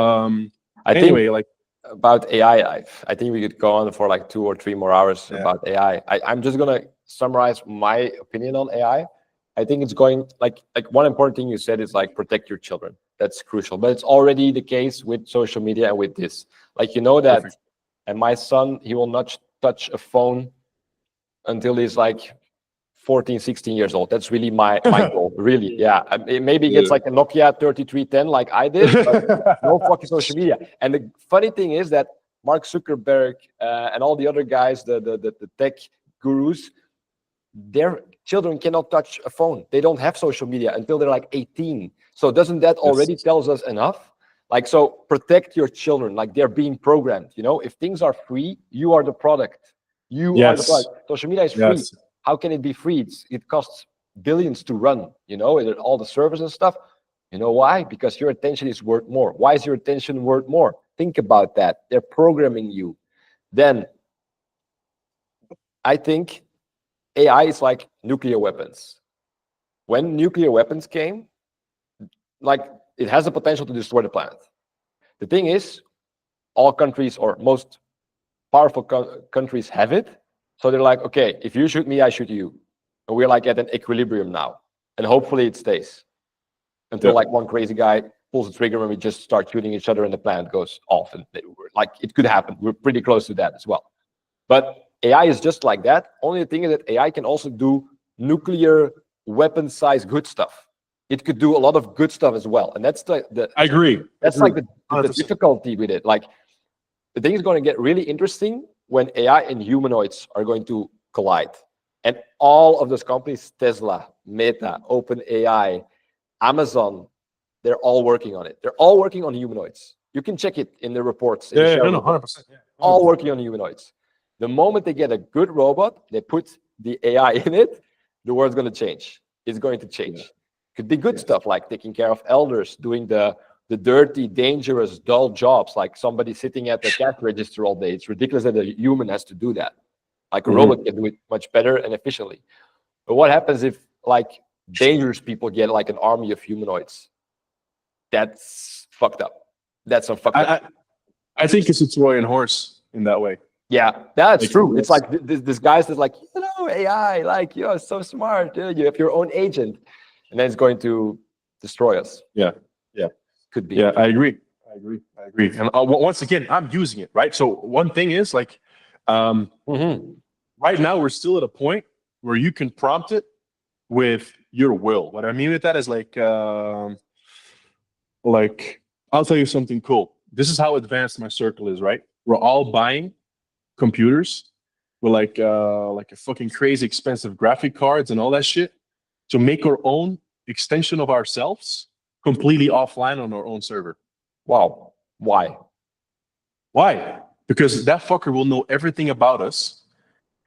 I think about AI, I think we could go on for like 2 or 3 more hours about AI. I'm just gonna summarize my opinion on AI. I think it's going like one important thing you said is like protect your children. That's crucial, but it's already the case with social media and with this. Like, you know that, and my son, he will not touch a phone until he's like 14, 16 years old. That's really my goal, really. Yeah, maybe he gets like a Nokia 3310 like I did, but no fucking social media. And the funny thing is that Mark Zuckerberg and all the other guys, the tech gurus, their children cannot touch a phone. They don't have social media until they're like 18. So doesn't that already tells us enough? Like, so protect your children, like they're being programmed, you know? If things are free, you are the product. You are the product. Social media is free. How can it be free? It costs billions to run, you know, all the servers and stuff. You know why? Because your attention is worth more. Why is your attention worth more? Think about that. They're programming you. Then I think AI is like nuclear weapons. When nuclear weapons came, like, it has the potential to destroy the planet. The thing is, all countries or most powerful countries have it. So they're like, okay, if you shoot me, I shoot you. And we're like at an equilibrium now. And hopefully it stays until like one crazy guy pulls the trigger and we just start shooting each other and the planet goes off. And like, it could happen. We're pretty close to that as well. But AI is just like that. Only the thing is that AI can also do nuclear weapon-sized good stuff. It could do a lot of good stuff as well. And that's I agree. That's like the difficulty with it. Like, the thing is going to get really interesting when AI and humanoids are going to collide. And all of those companies, Tesla, Meta, OpenAI, Amazon, they're all working on it. They're all working on humanoids. You can check it in the reports. In the share report. 100%. Yeah, 100%. All working on humanoids. The moment they get a good robot, they put the AI in it, the world's going to change. It's going to change. Could be good stuff like taking care of elders, doing the dirty, dangerous, dull jobs, like somebody sitting at the cash register all day. It's ridiculous that a human has to do that. Like a robot can do it much better and efficiently. But what happens if like dangerous people get like an army of humanoids? That's fucked up. That's some fucked up. I think it's a Trojan horse in that way. Yeah, that's true. It's like this guy's that's like, AI, like, you're so smart. You have your own agent. And then it's going to destroy us. Yeah. Could be. Yeah, I agree. And once again, I'm using it, right? So one thing is like, right now we're still at a point where you can prompt it with your will. What I mean with that is like I'll tell you something cool. This is how advanced my circle is, right? We're all buying computers with like a fucking crazy expensive graphic cards and all that shit to make our own extension of ourselves completely offline on our own server. Wow. Why? Because that fucker will know everything about us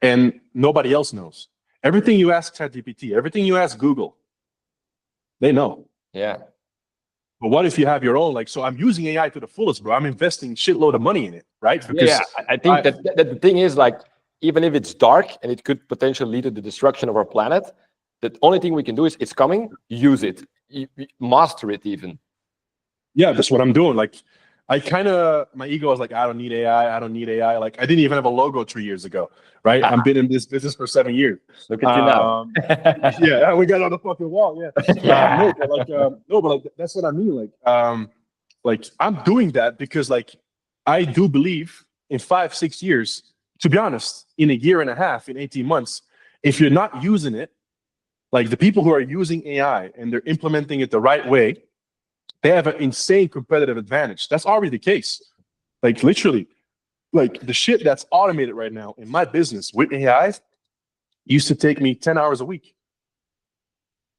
and nobody else knows. Everything you ask ChatGPT, everything you ask Google, they know. Yeah. But what if you have your own? Like, so I'm using AI to the fullest, bro. I'm investing shitload of money in it, right? Because I think that the thing is, like, even if it's dark and it could potentially lead to the destruction of our planet, the only thing we can do is it's coming, use it, master it even. Yeah, that's what I'm doing. Like, my ego was like, I don't need AI. Like, I didn't even have a logo 3 years ago, right? I've been in this business for 7 years. Look at you now. Yeah, we got it on the fucking wall. Yeah. But that's what I mean. Like I'm doing that because like I do believe in 5-6 years, to be honest, in a year and a half, in 18 months, if you're not using it, like the people who are using AI and they're implementing it the right way, they have an insane competitive advantage. That's already the case. Like literally, like the shit that's automated right now in my business with AI used to take me 10 hours a week.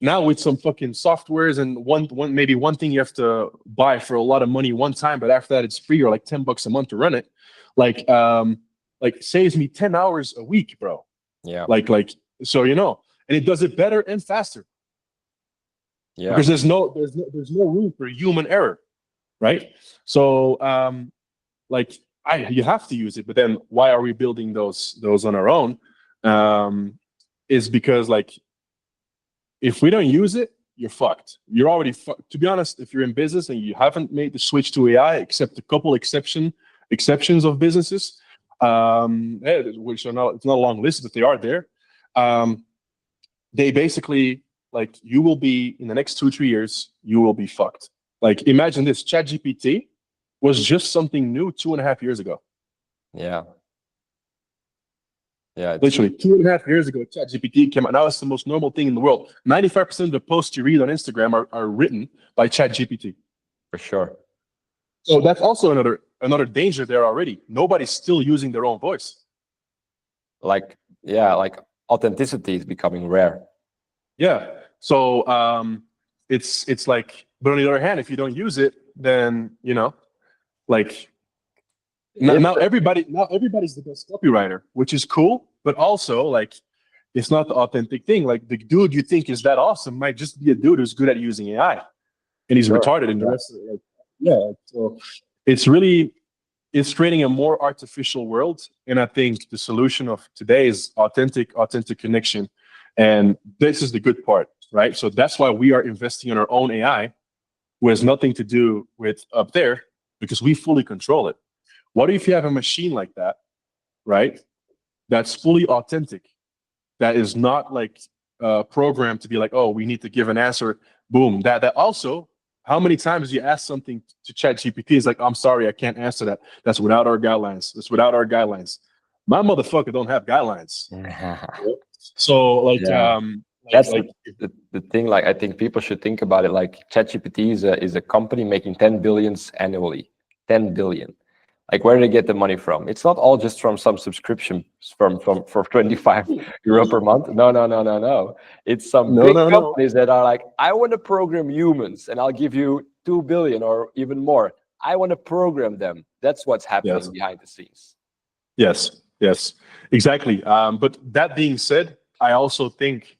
Now with some fucking softwares and maybe one thing you have to buy for a lot of money one time, but after that it's free or like $10 a month to run it. Like saves me 10 hours a week, bro. Yeah. Like so and it does it better and faster. Yeah. Because there's no room for human error, right? So you have to use it, but then why are we building those on our own? Is because like if we don't use it, you're fucked. You're already fucked. To be honest, if you're in business and you haven't made the switch to AI, except a couple exceptions of businesses, which are not, it's not a long list, but they are there. They basically, like, you will be, in the next 2-3 years, you will be fucked. Like, imagine this, ChatGPT was just something new 2.5 years ago. Yeah. Yeah. Literally 2.5 years ago, ChatGPT came out. Now it's the most normal thing in the world. 95% of the posts you read on Instagram are written by ChatGPT. For sure. So that's also another danger there already. Nobody's still using their own voice. Like authenticity is becoming rare. Yeah. So it's like, but on the other hand, if you don't use it, then like now everybody's the best copywriter, which is cool, but also like it's not the authentic thing. Like the dude you think is that awesome might just be a dude who's good at using AI, and he's retarded in the rest of it. Like, so it's creating a more artificial world, and I think the solution of today is authentic connection, and this is the good part, right? So that's why we are investing in our own AI, who has nothing to do with up there, because we fully control it. What if you have a machine like that, right? That's fully authentic, that is not like programmed to be like, oh, we need to give an answer, boom. That also, how many times you ask something to ChatGPT is like, I'm sorry, I can't answer that. That's without our guidelines. My motherfucker don't have guidelines. So like, yeah. That's like the thing. Like, I think people should think about it. Like, ChatGPT is a company making 10 billions annually. 10 billion. Like, where do they get the money from? It's not all just from some subscription from for 25 euro per month. No, no, no, no, no. It's some No, big no, no. companies that are like, I want to program humans, and I'll give you 2 billion or even more. I want to program them. That's what's happening Yes. behind the scenes. Yes. Yes. Exactly. But that being said, I also think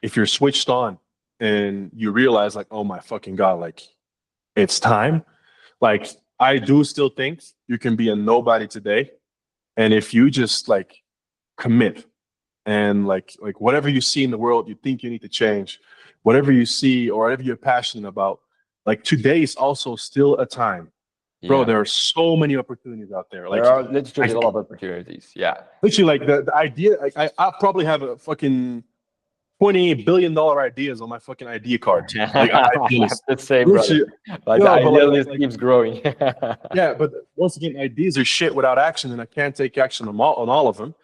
if you're switched on and you realize like, oh my fucking God, like it's time. Like I do still think you can be a nobody today. And if you just like commit and like whatever you see in the world, you think you need to change, whatever you see or whatever you're passionate about, like today is also still a time. Bro, Yeah, there are so many opportunities out there. there Like are literally I a lot of opportunities. Yeah, literally like the idea, like I probably have a fucking $28 billion ideas on my fucking idea card. Like I have idealist. the same, brother. Literally, Like the no, but idealist keeps growing. yeah, but once again, ideas are shit without action, and I can't take action on all of them.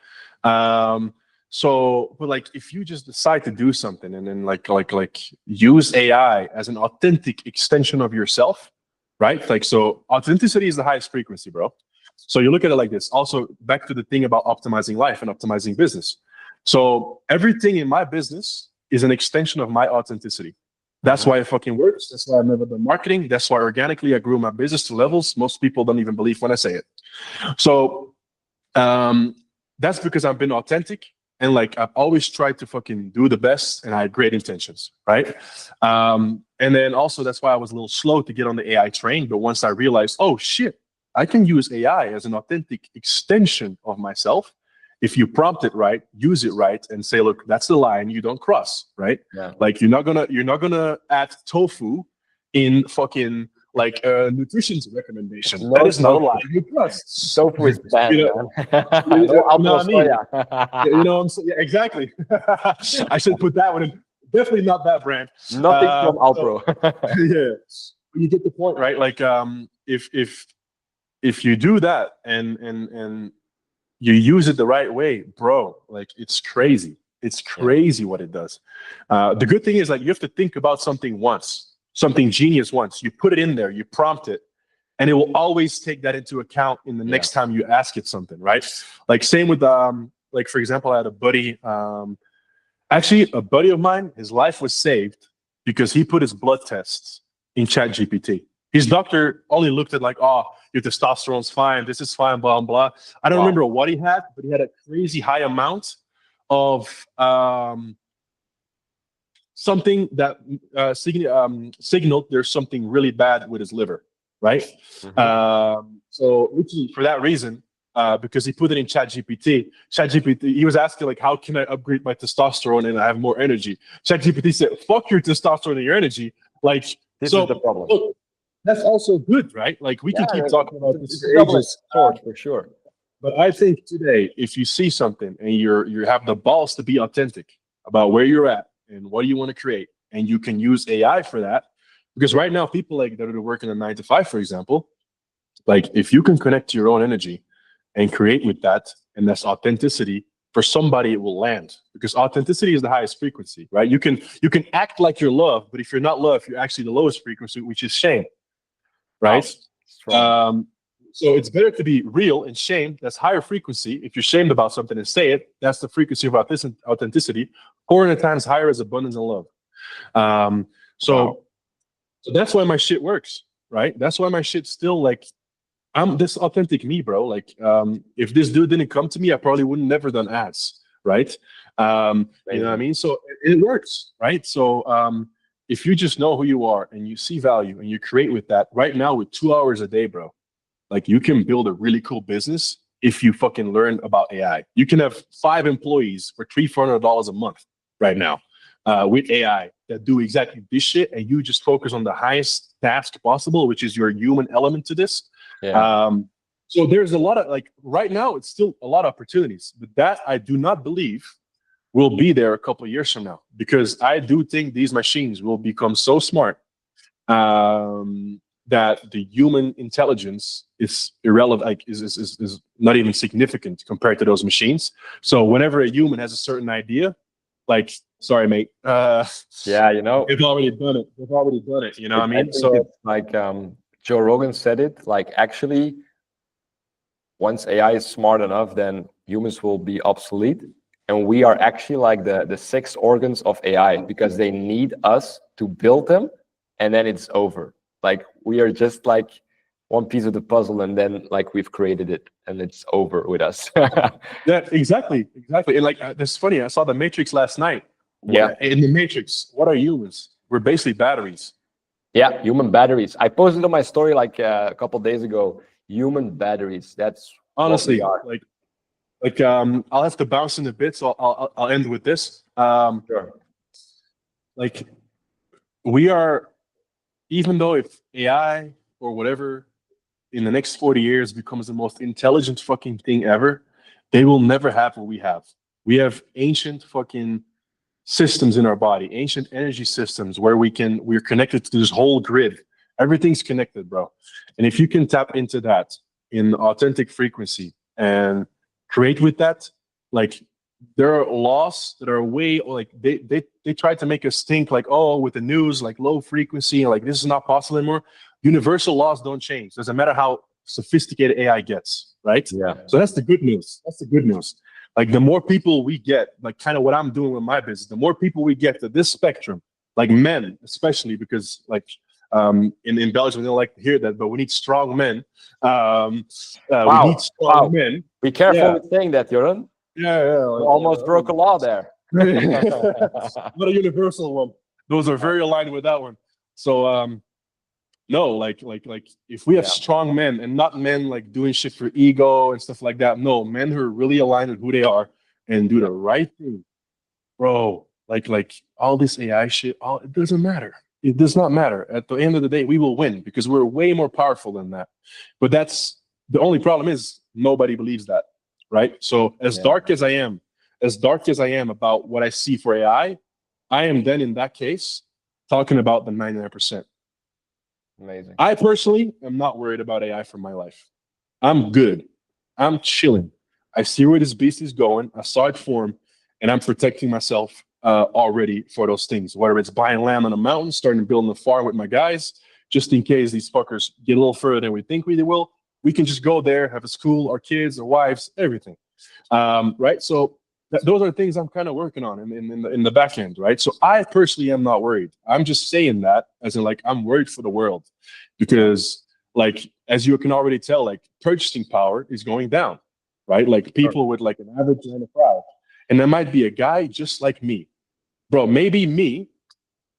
So, but like, if you just decide to do something and then like use AI as an authentic extension of yourself, right? Like, so authenticity is the highest frequency, bro. So you look at it like this. Also, back to the thing about optimizing life and optimizing business. So everything in my business is an extension of my authenticity. That's why it fucking works. That's why I've never done marketing. That's why organically I grew my business to levels most people don't even believe when I say it. So that's because I've been authentic and like I've always tried to fucking do the best and I had great intentions, right? And then also that's why I was a little slow to get on the AI train. But once I realized, oh shit, I can use AI as an authentic extension of myself. If you prompt it right, use it right, and say, look, that's the line you don't cross, right? Yeah. Like you're not gonna add tofu in fucking like a nutrition recommendation. No That is not a tofu. line you cross. Tofu is bad, You know, man. you No know alto what I mean? soya. You know what I'm saying? Yeah, exactly. I should put that one in. Definitely not that brand. Nothing from So, Alpro. yeah, you get the point, right? Like, if you do that and you use it the right way, bro, like it's crazy. It's crazy what it does. The good thing is like you have to think about something once, something genius once. You put it in there, you prompt it, and it will always take that into account in the next time you ask it something, right? Like same with like for example, I had a buddy, actually a buddy of mine, his life was saved because he put his blood tests in Chat GPT. His doctor only looked at like, oh, your testosterone's fine, this is fine, blah, blah. I don't remember what he had, but he had a crazy high amount of something that signaled there's something really bad with his liver, right? So for that reason, because he put it in ChatGPT, he was asking like, how can I upgrade my testosterone and I have more energy? ChatGPT said, fuck your testosterone and your energy. Like, This so is the problem. look, that's also good, right? Like we can keep talking about this It's a double-edged sword for sure. but I think today, if you see something and you have the balls to be authentic about where you're at and what do you want to create, and you can use AI for that, because right now people like that are working a 9 to 5, for example, like if you can connect to your own energy and create with that, and that's authenticity, for somebody it will land because authenticity is the highest frequency, right? You can act like you're love, but if you're not love, you're actually the lowest frequency, which is shame, right? So it's better to be real and shame. That's higher frequency. If you're shamed about something and say it, that's the frequency of authenticity. 400 times higher is abundance and love. So that's why my shit works, right? That's why my shit still like, I'm this authentic me, bro. Like, if this dude didn't come to me, I probably wouldn't never done ads, right? You know what I mean? So it works, right? So if you just know who you are and you see value and you create with that, right now with 2 hours a day, bro, like you can build a really cool business if you fucking learn about AI. You can have 5 employees for $300-400 a month right now with AI that do exactly this shit, and you just focus on the highest task possible, which is your human element to this. So there's a lot of like right now, it's still a lot of opportunities, but that I do not believe will be there a couple of years from now, because I do think these machines will become so smart that the human intelligence is irrelevant, like is not even significant compared to those machines. So whenever a human has a certain idea, like, sorry, mate. Yeah, you know, they've already done it. They've already done it. You know what I mean? So like Joe Rogan said it, like actually once AI is smart enough, then humans will be obsolete. And we are actually like the six organs of AI, because they need us to build them, and then it's over. Like we are just like one piece of the puzzle, and then like we've created it, and it's over with us. Yeah, exactly. And like, that's funny. I saw the Matrix last night. Yeah. In the Matrix, what are humans? We're basically batteries. Yeah, human batteries. I posted on my story like a couple days ago. Human batteries. That's Honestly, what we are. I'll have to bounce in a bit, so I'll end with this. Sure. Like, we are, even though if AI or whatever in the next 40 years becomes the most intelligent fucking thing ever, they will never have what we have. We have ancient fucking systems in our body, ancient energy systems where we're connected to this whole grid. Everything's connected, bro. And if you can tap into that in authentic frequency and create with that, like, there are laws that are way, like, they try to make us think like, oh, with the news, like low frequency, like this is not possible anymore. Universal laws don't change. Doesn't matter how sophisticated AI gets, right? Yeah. So that's the good news. That's the good news. Like, the more people we get, like kind of what I'm doing with my business, the more people we get to this spectrum, like men, especially, because like in Belgium, they don't like to hear that, but we need strong men. We need strong men. Be careful with saying that, Jorn. Yeah. You almost broke a law there. Not a universal one. Those are very aligned with that one. So no, like if we have strong men, and not men like doing shit for ego and stuff like that. No, men who are really aligned with who they are and do the right thing, bro. Like all this AI shit, it doesn't matter. It does not matter. At the end of the day, we will win because we're way more powerful than that. But that's the only problem, is nobody believes that, right? So as dark as I am about what I see for AI, I am then in that case talking about the 99%. Amazing. I personally am not worried about AI for my life. I'm good. I'm chilling. I see where this beast is going. I saw it form, and I'm protecting myself already for those things. Whether it's buying land on a mountain, starting building a farm with my guys, just in case these fuckers get a little further than we think we will. We can just go there, have a school, our kids, our wives, everything. Right? So those are things I'm kind of working on in the back end, right? So I personally am not worried. I'm just saying that as in, like, I'm worried for the world, because, like, as you can already tell, like, purchasing power is going down, right? Like, people with like an average 9 to 5, and there might be a guy just like me, bro, maybe me,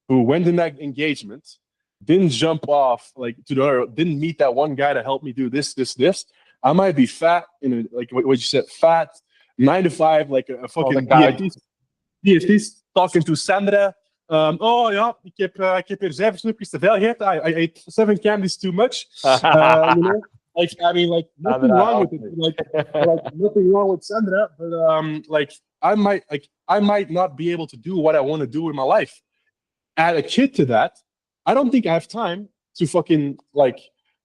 who went in that engagement, didn't jump off like to the other, didn't meet that one guy to help me do this. I might be fat in a, like what you said, fat 9 to 5, like a fucking diëtist talking to Sandra. Oh ja, ik heb hier 7 snoepjes te veel gegeten. I ate 7 candies too much. You know, like, I mean, like, nothing wrong with it. Like nothing wrong with Sandra, but like, I might not be able to do what I want to do in my life. Add a kid to that, I don't think I have time to fucking, like,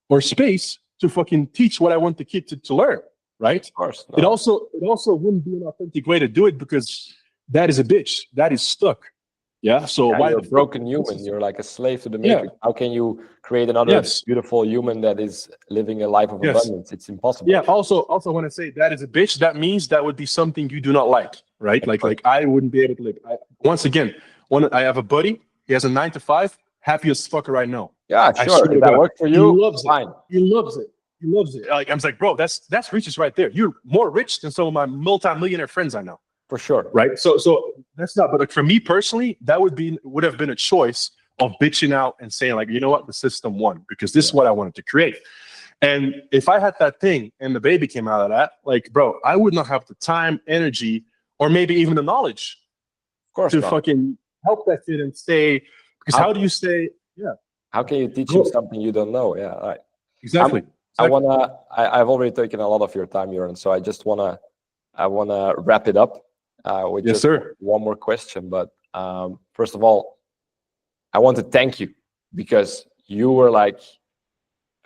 or space to fucking teach what I want the kid to learn, right? Of course. No. It also wouldn't be an authentic way to do it, because that is a bitch. That is stuck. Yeah. So why you're a broken human? You're like a slave to the matrix. How can you create another beautiful human that is living a life of abundance? It's impossible. Yeah. Also, when I say that is a bitch, that means that would be something you do not like, right? Like I wouldn't be able to live. Once again, I have a buddy. He has a 9 to 5. Happy as fuck right now. Yeah, sure. If that works for you, he loves fine. He loves it. Like, I'm like, bro, that's riches right there. You're more rich than some of my multi-millionaire friends I know. For sure. Right. So that's not. But like, for me personally, that would have been a choice of bitching out and saying, like, you know what, the system won, because this is what I wanted to create. And if I had that thing and the baby came out of that, like, bro, I would not have the time, energy, or maybe even the knowledge, of course, to fucking help that kid and stay. Because how do you stay? Yeah. How can you teach him something you don't know? Yeah. Right. Exactly. I've already taken a lot of your time, Jorn, so I wanna wrap it up with just one more question. But first of all, I want to thank you, because you were like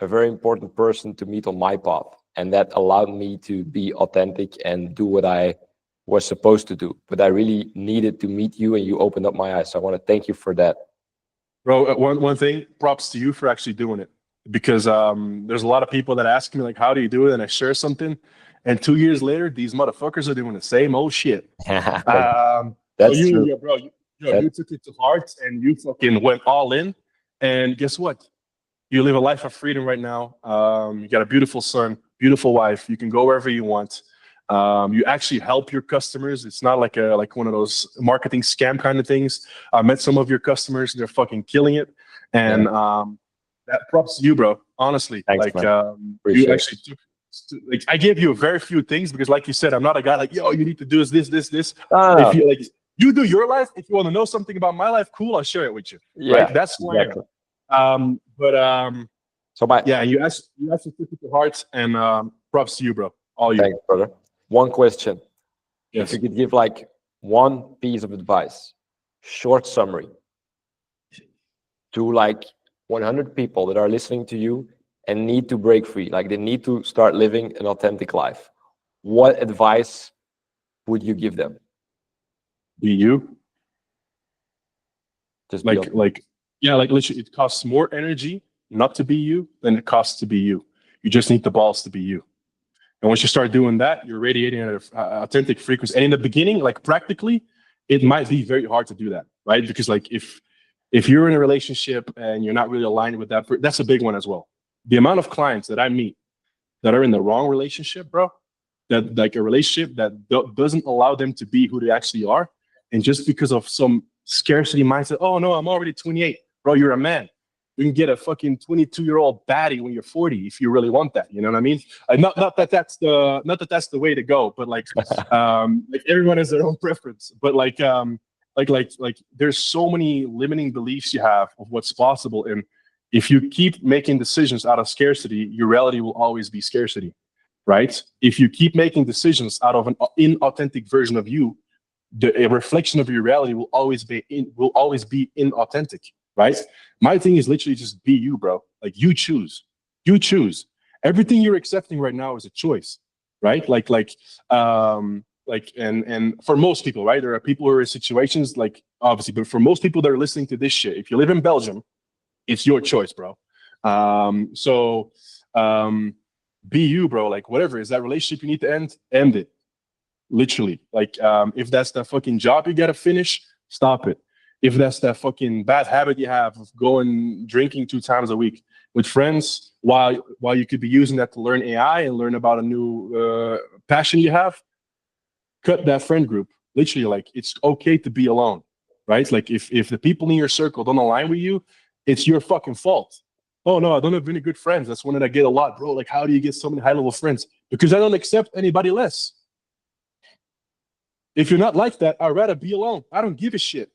a very important person to meet on my path, and that allowed me to be authentic and do what I was supposed to do. But I really needed to meet you, and you opened up my eyes. So I want to thank you for that. Bro, one thing, props to you for actually doing it. because there's a lot of people that ask me like, "How do you do it?" And I share something, and 2 years later, these motherfuckers are doing the same old shit. So That's true. bro, That, you took it to heart and you fucking went all in. And guess what? You live a life of freedom right now. You got a beautiful son, beautiful wife. You can go wherever you want. You actually help your customers. It's not like one of those marketing scam kind of things. I met some of your customers; they're fucking killing it. yeah. And that props to you, bro. Honestly, Thanks, like man. you Appreciate it. actually took. Like I gave you very few things because, like you said, I'm not a guy like, yo, you need to do this. No, no, If no. you like, you do your life. If you want to know something about my life, cool, I'll share it with you. Yeah, Right? That's who I am. exactly. But So my yeah, you actually took it to heart, and props to you, bro. All you. thanks, brother. One question. If Yes. you could give like one piece of advice, short summary to like 100 people that are listening to you and need to break free, like they need to start living an authentic life, what advice would you give them? Be you. Just be Like authentic. like yeah, like literally, it costs more energy not to be you than it costs to be you. You just need the balls to be you. And once you start doing that, you're radiating an authentic frequency. And in the beginning, like practically, it might be very hard to do that, right? Because like if you're in a relationship and you're not really aligned with that, that's a big one as well. The amount of clients that I meet that are in the wrong relationship, bro, that like a relationship that doesn't allow them to be who they actually are, and just because of some scarcity mindset, oh no, I'm already 28, bro, you're a man. You can get a fucking 22-year-old baddie when you're 40 if you really want that. You know what I mean? Not that that's the way to go, but like everyone has their own preference. But like there's so many limiting beliefs you have of what's possible, and if you keep making decisions out of scarcity, your reality will always be scarcity, right? If you keep making decisions out of an inauthentic version of you, a reflection of your reality will always be inauthentic, right? My thing is literally just be you, bro. Like you choose. Everything you're accepting right now is a choice, right? And for most people, right? There are people who are in situations like obviously, but for most people that are listening to this shit, if you live in Belgium, it's your choice, bro. So be you, bro. Like whatever is that relationship you need to end it. Literally. Like if that's that fucking job you gotta finish, stop it. If that's that fucking bad habit you have of going drinking 2 times a week with friends, while you could be using that to learn AI and learn about a new passion you have, cut that friend group. Literally, like it's okay to be alone, right? Like if the people in your circle don't align with you, it's your fucking fault. Oh no, I don't have any good friends. That's one that I get a lot, bro. Like, how do you get so many high level friends? Because I don't accept anybody less. If you're not like that, I'd rather be alone. I don't give a shit,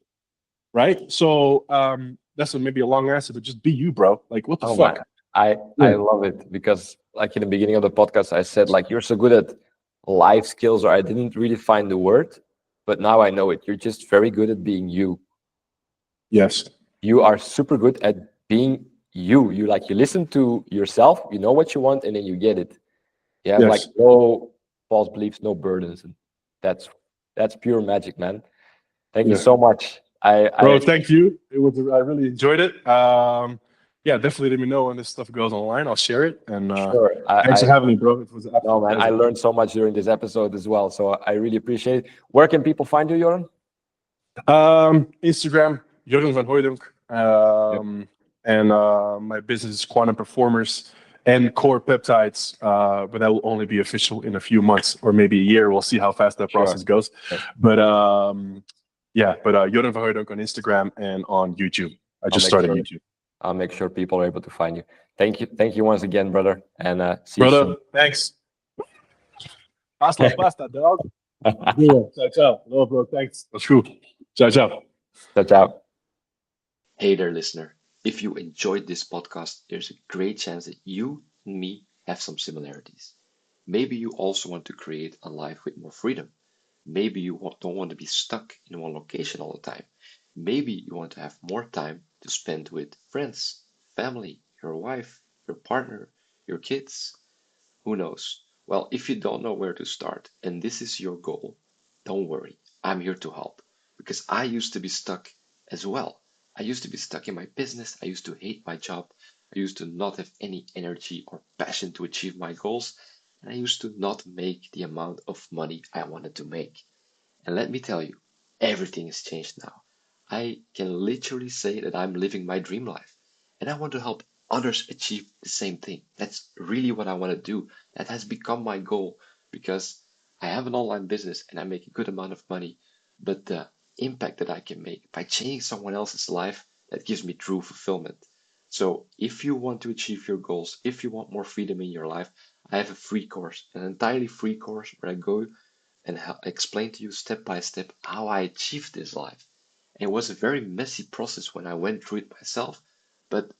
right? So that's maybe a long answer, but just be you, bro. Like, what the Oh man, fuck? I Yeah. love it because like in the beginning of the podcast, I said like you're so good at life skills, or I didn't really find the word, but now I know it. You're just very good at being you. Yes. You are super good at being you. You like you listen to yourself, you know what you want, and then you get it. You have like Yes. no false beliefs, no burdens, and that's that's pure magic, man. Thank you Yeah. so much. I Bro, thank you. It was I really enjoyed it. Yeah, definitely let me know when this stuff goes online. I'll share it. And sure. thanks for having me, bro. It was an No, absolute man, I pleasure. learned so much during this episode as well. So I really appreciate it. Where can people find you, Jorn? Instagram, Jorn van Hooydonk. Yep. And my business is Quantum Performers and Core Peptides. But that will only be official in a few months or maybe a year. We'll see how fast that Sure. process goes. Sure. But yeah, but Jorn van Hooydonk on Instagram and on YouTube. I I'll just make started sure YouTube. I'll make sure people are able to find you. Thank you. Thank you once again, brother. And see you Brother, soon. thanks. Hasta la pasta, dog. Yeah, ciao, ciao. No, bro, thanks. That's cool. Ciao, ciao. Ciao, ciao. Hey there, listener. If you enjoyed this podcast, there's a great chance that you and me have some similarities. Maybe you also want to create a life with more freedom. Maybe you don't want to be stuck in one location all the time. Maybe you want to have more time to spend with friends, family, your wife, your partner, your kids. Who knows? Well, if you don't know where to start and this is your goal, don't worry. I'm here to help because I used to be stuck as well. I used to be stuck in my business. I used to hate my job. I used to not have any energy or passion to achieve my goals, and I used to not make the amount of money I wanted to make. And let me tell you, everything has changed now. I can literally say that I'm living my dream life. And I want to help others achieve the same thing. That's really what I want to do. That has become my goal because I have an online business and I make a good amount of money. But the impact that I can make by changing someone else's life, that gives me true fulfillment. So if you want to achieve your goals, if you want more freedom in your life, I have a free course, an entirely free course where I go and explain to you step by step how I achieved this life. And it was a very messy process when I went through it myself, but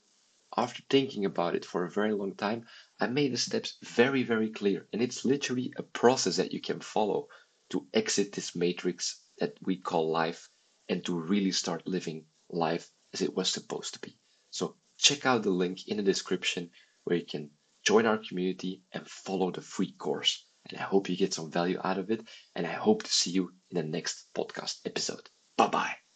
after thinking about it for a very long time, I made the steps very, very clear. And it's literally a process that you can follow to exit this matrix that we call life and to really start living life as it was supposed to be. So check out the link in the description where you can join our community and follow the free course. And I hope you get some value out of it. And I hope to see you in the next podcast episode. Bye bye.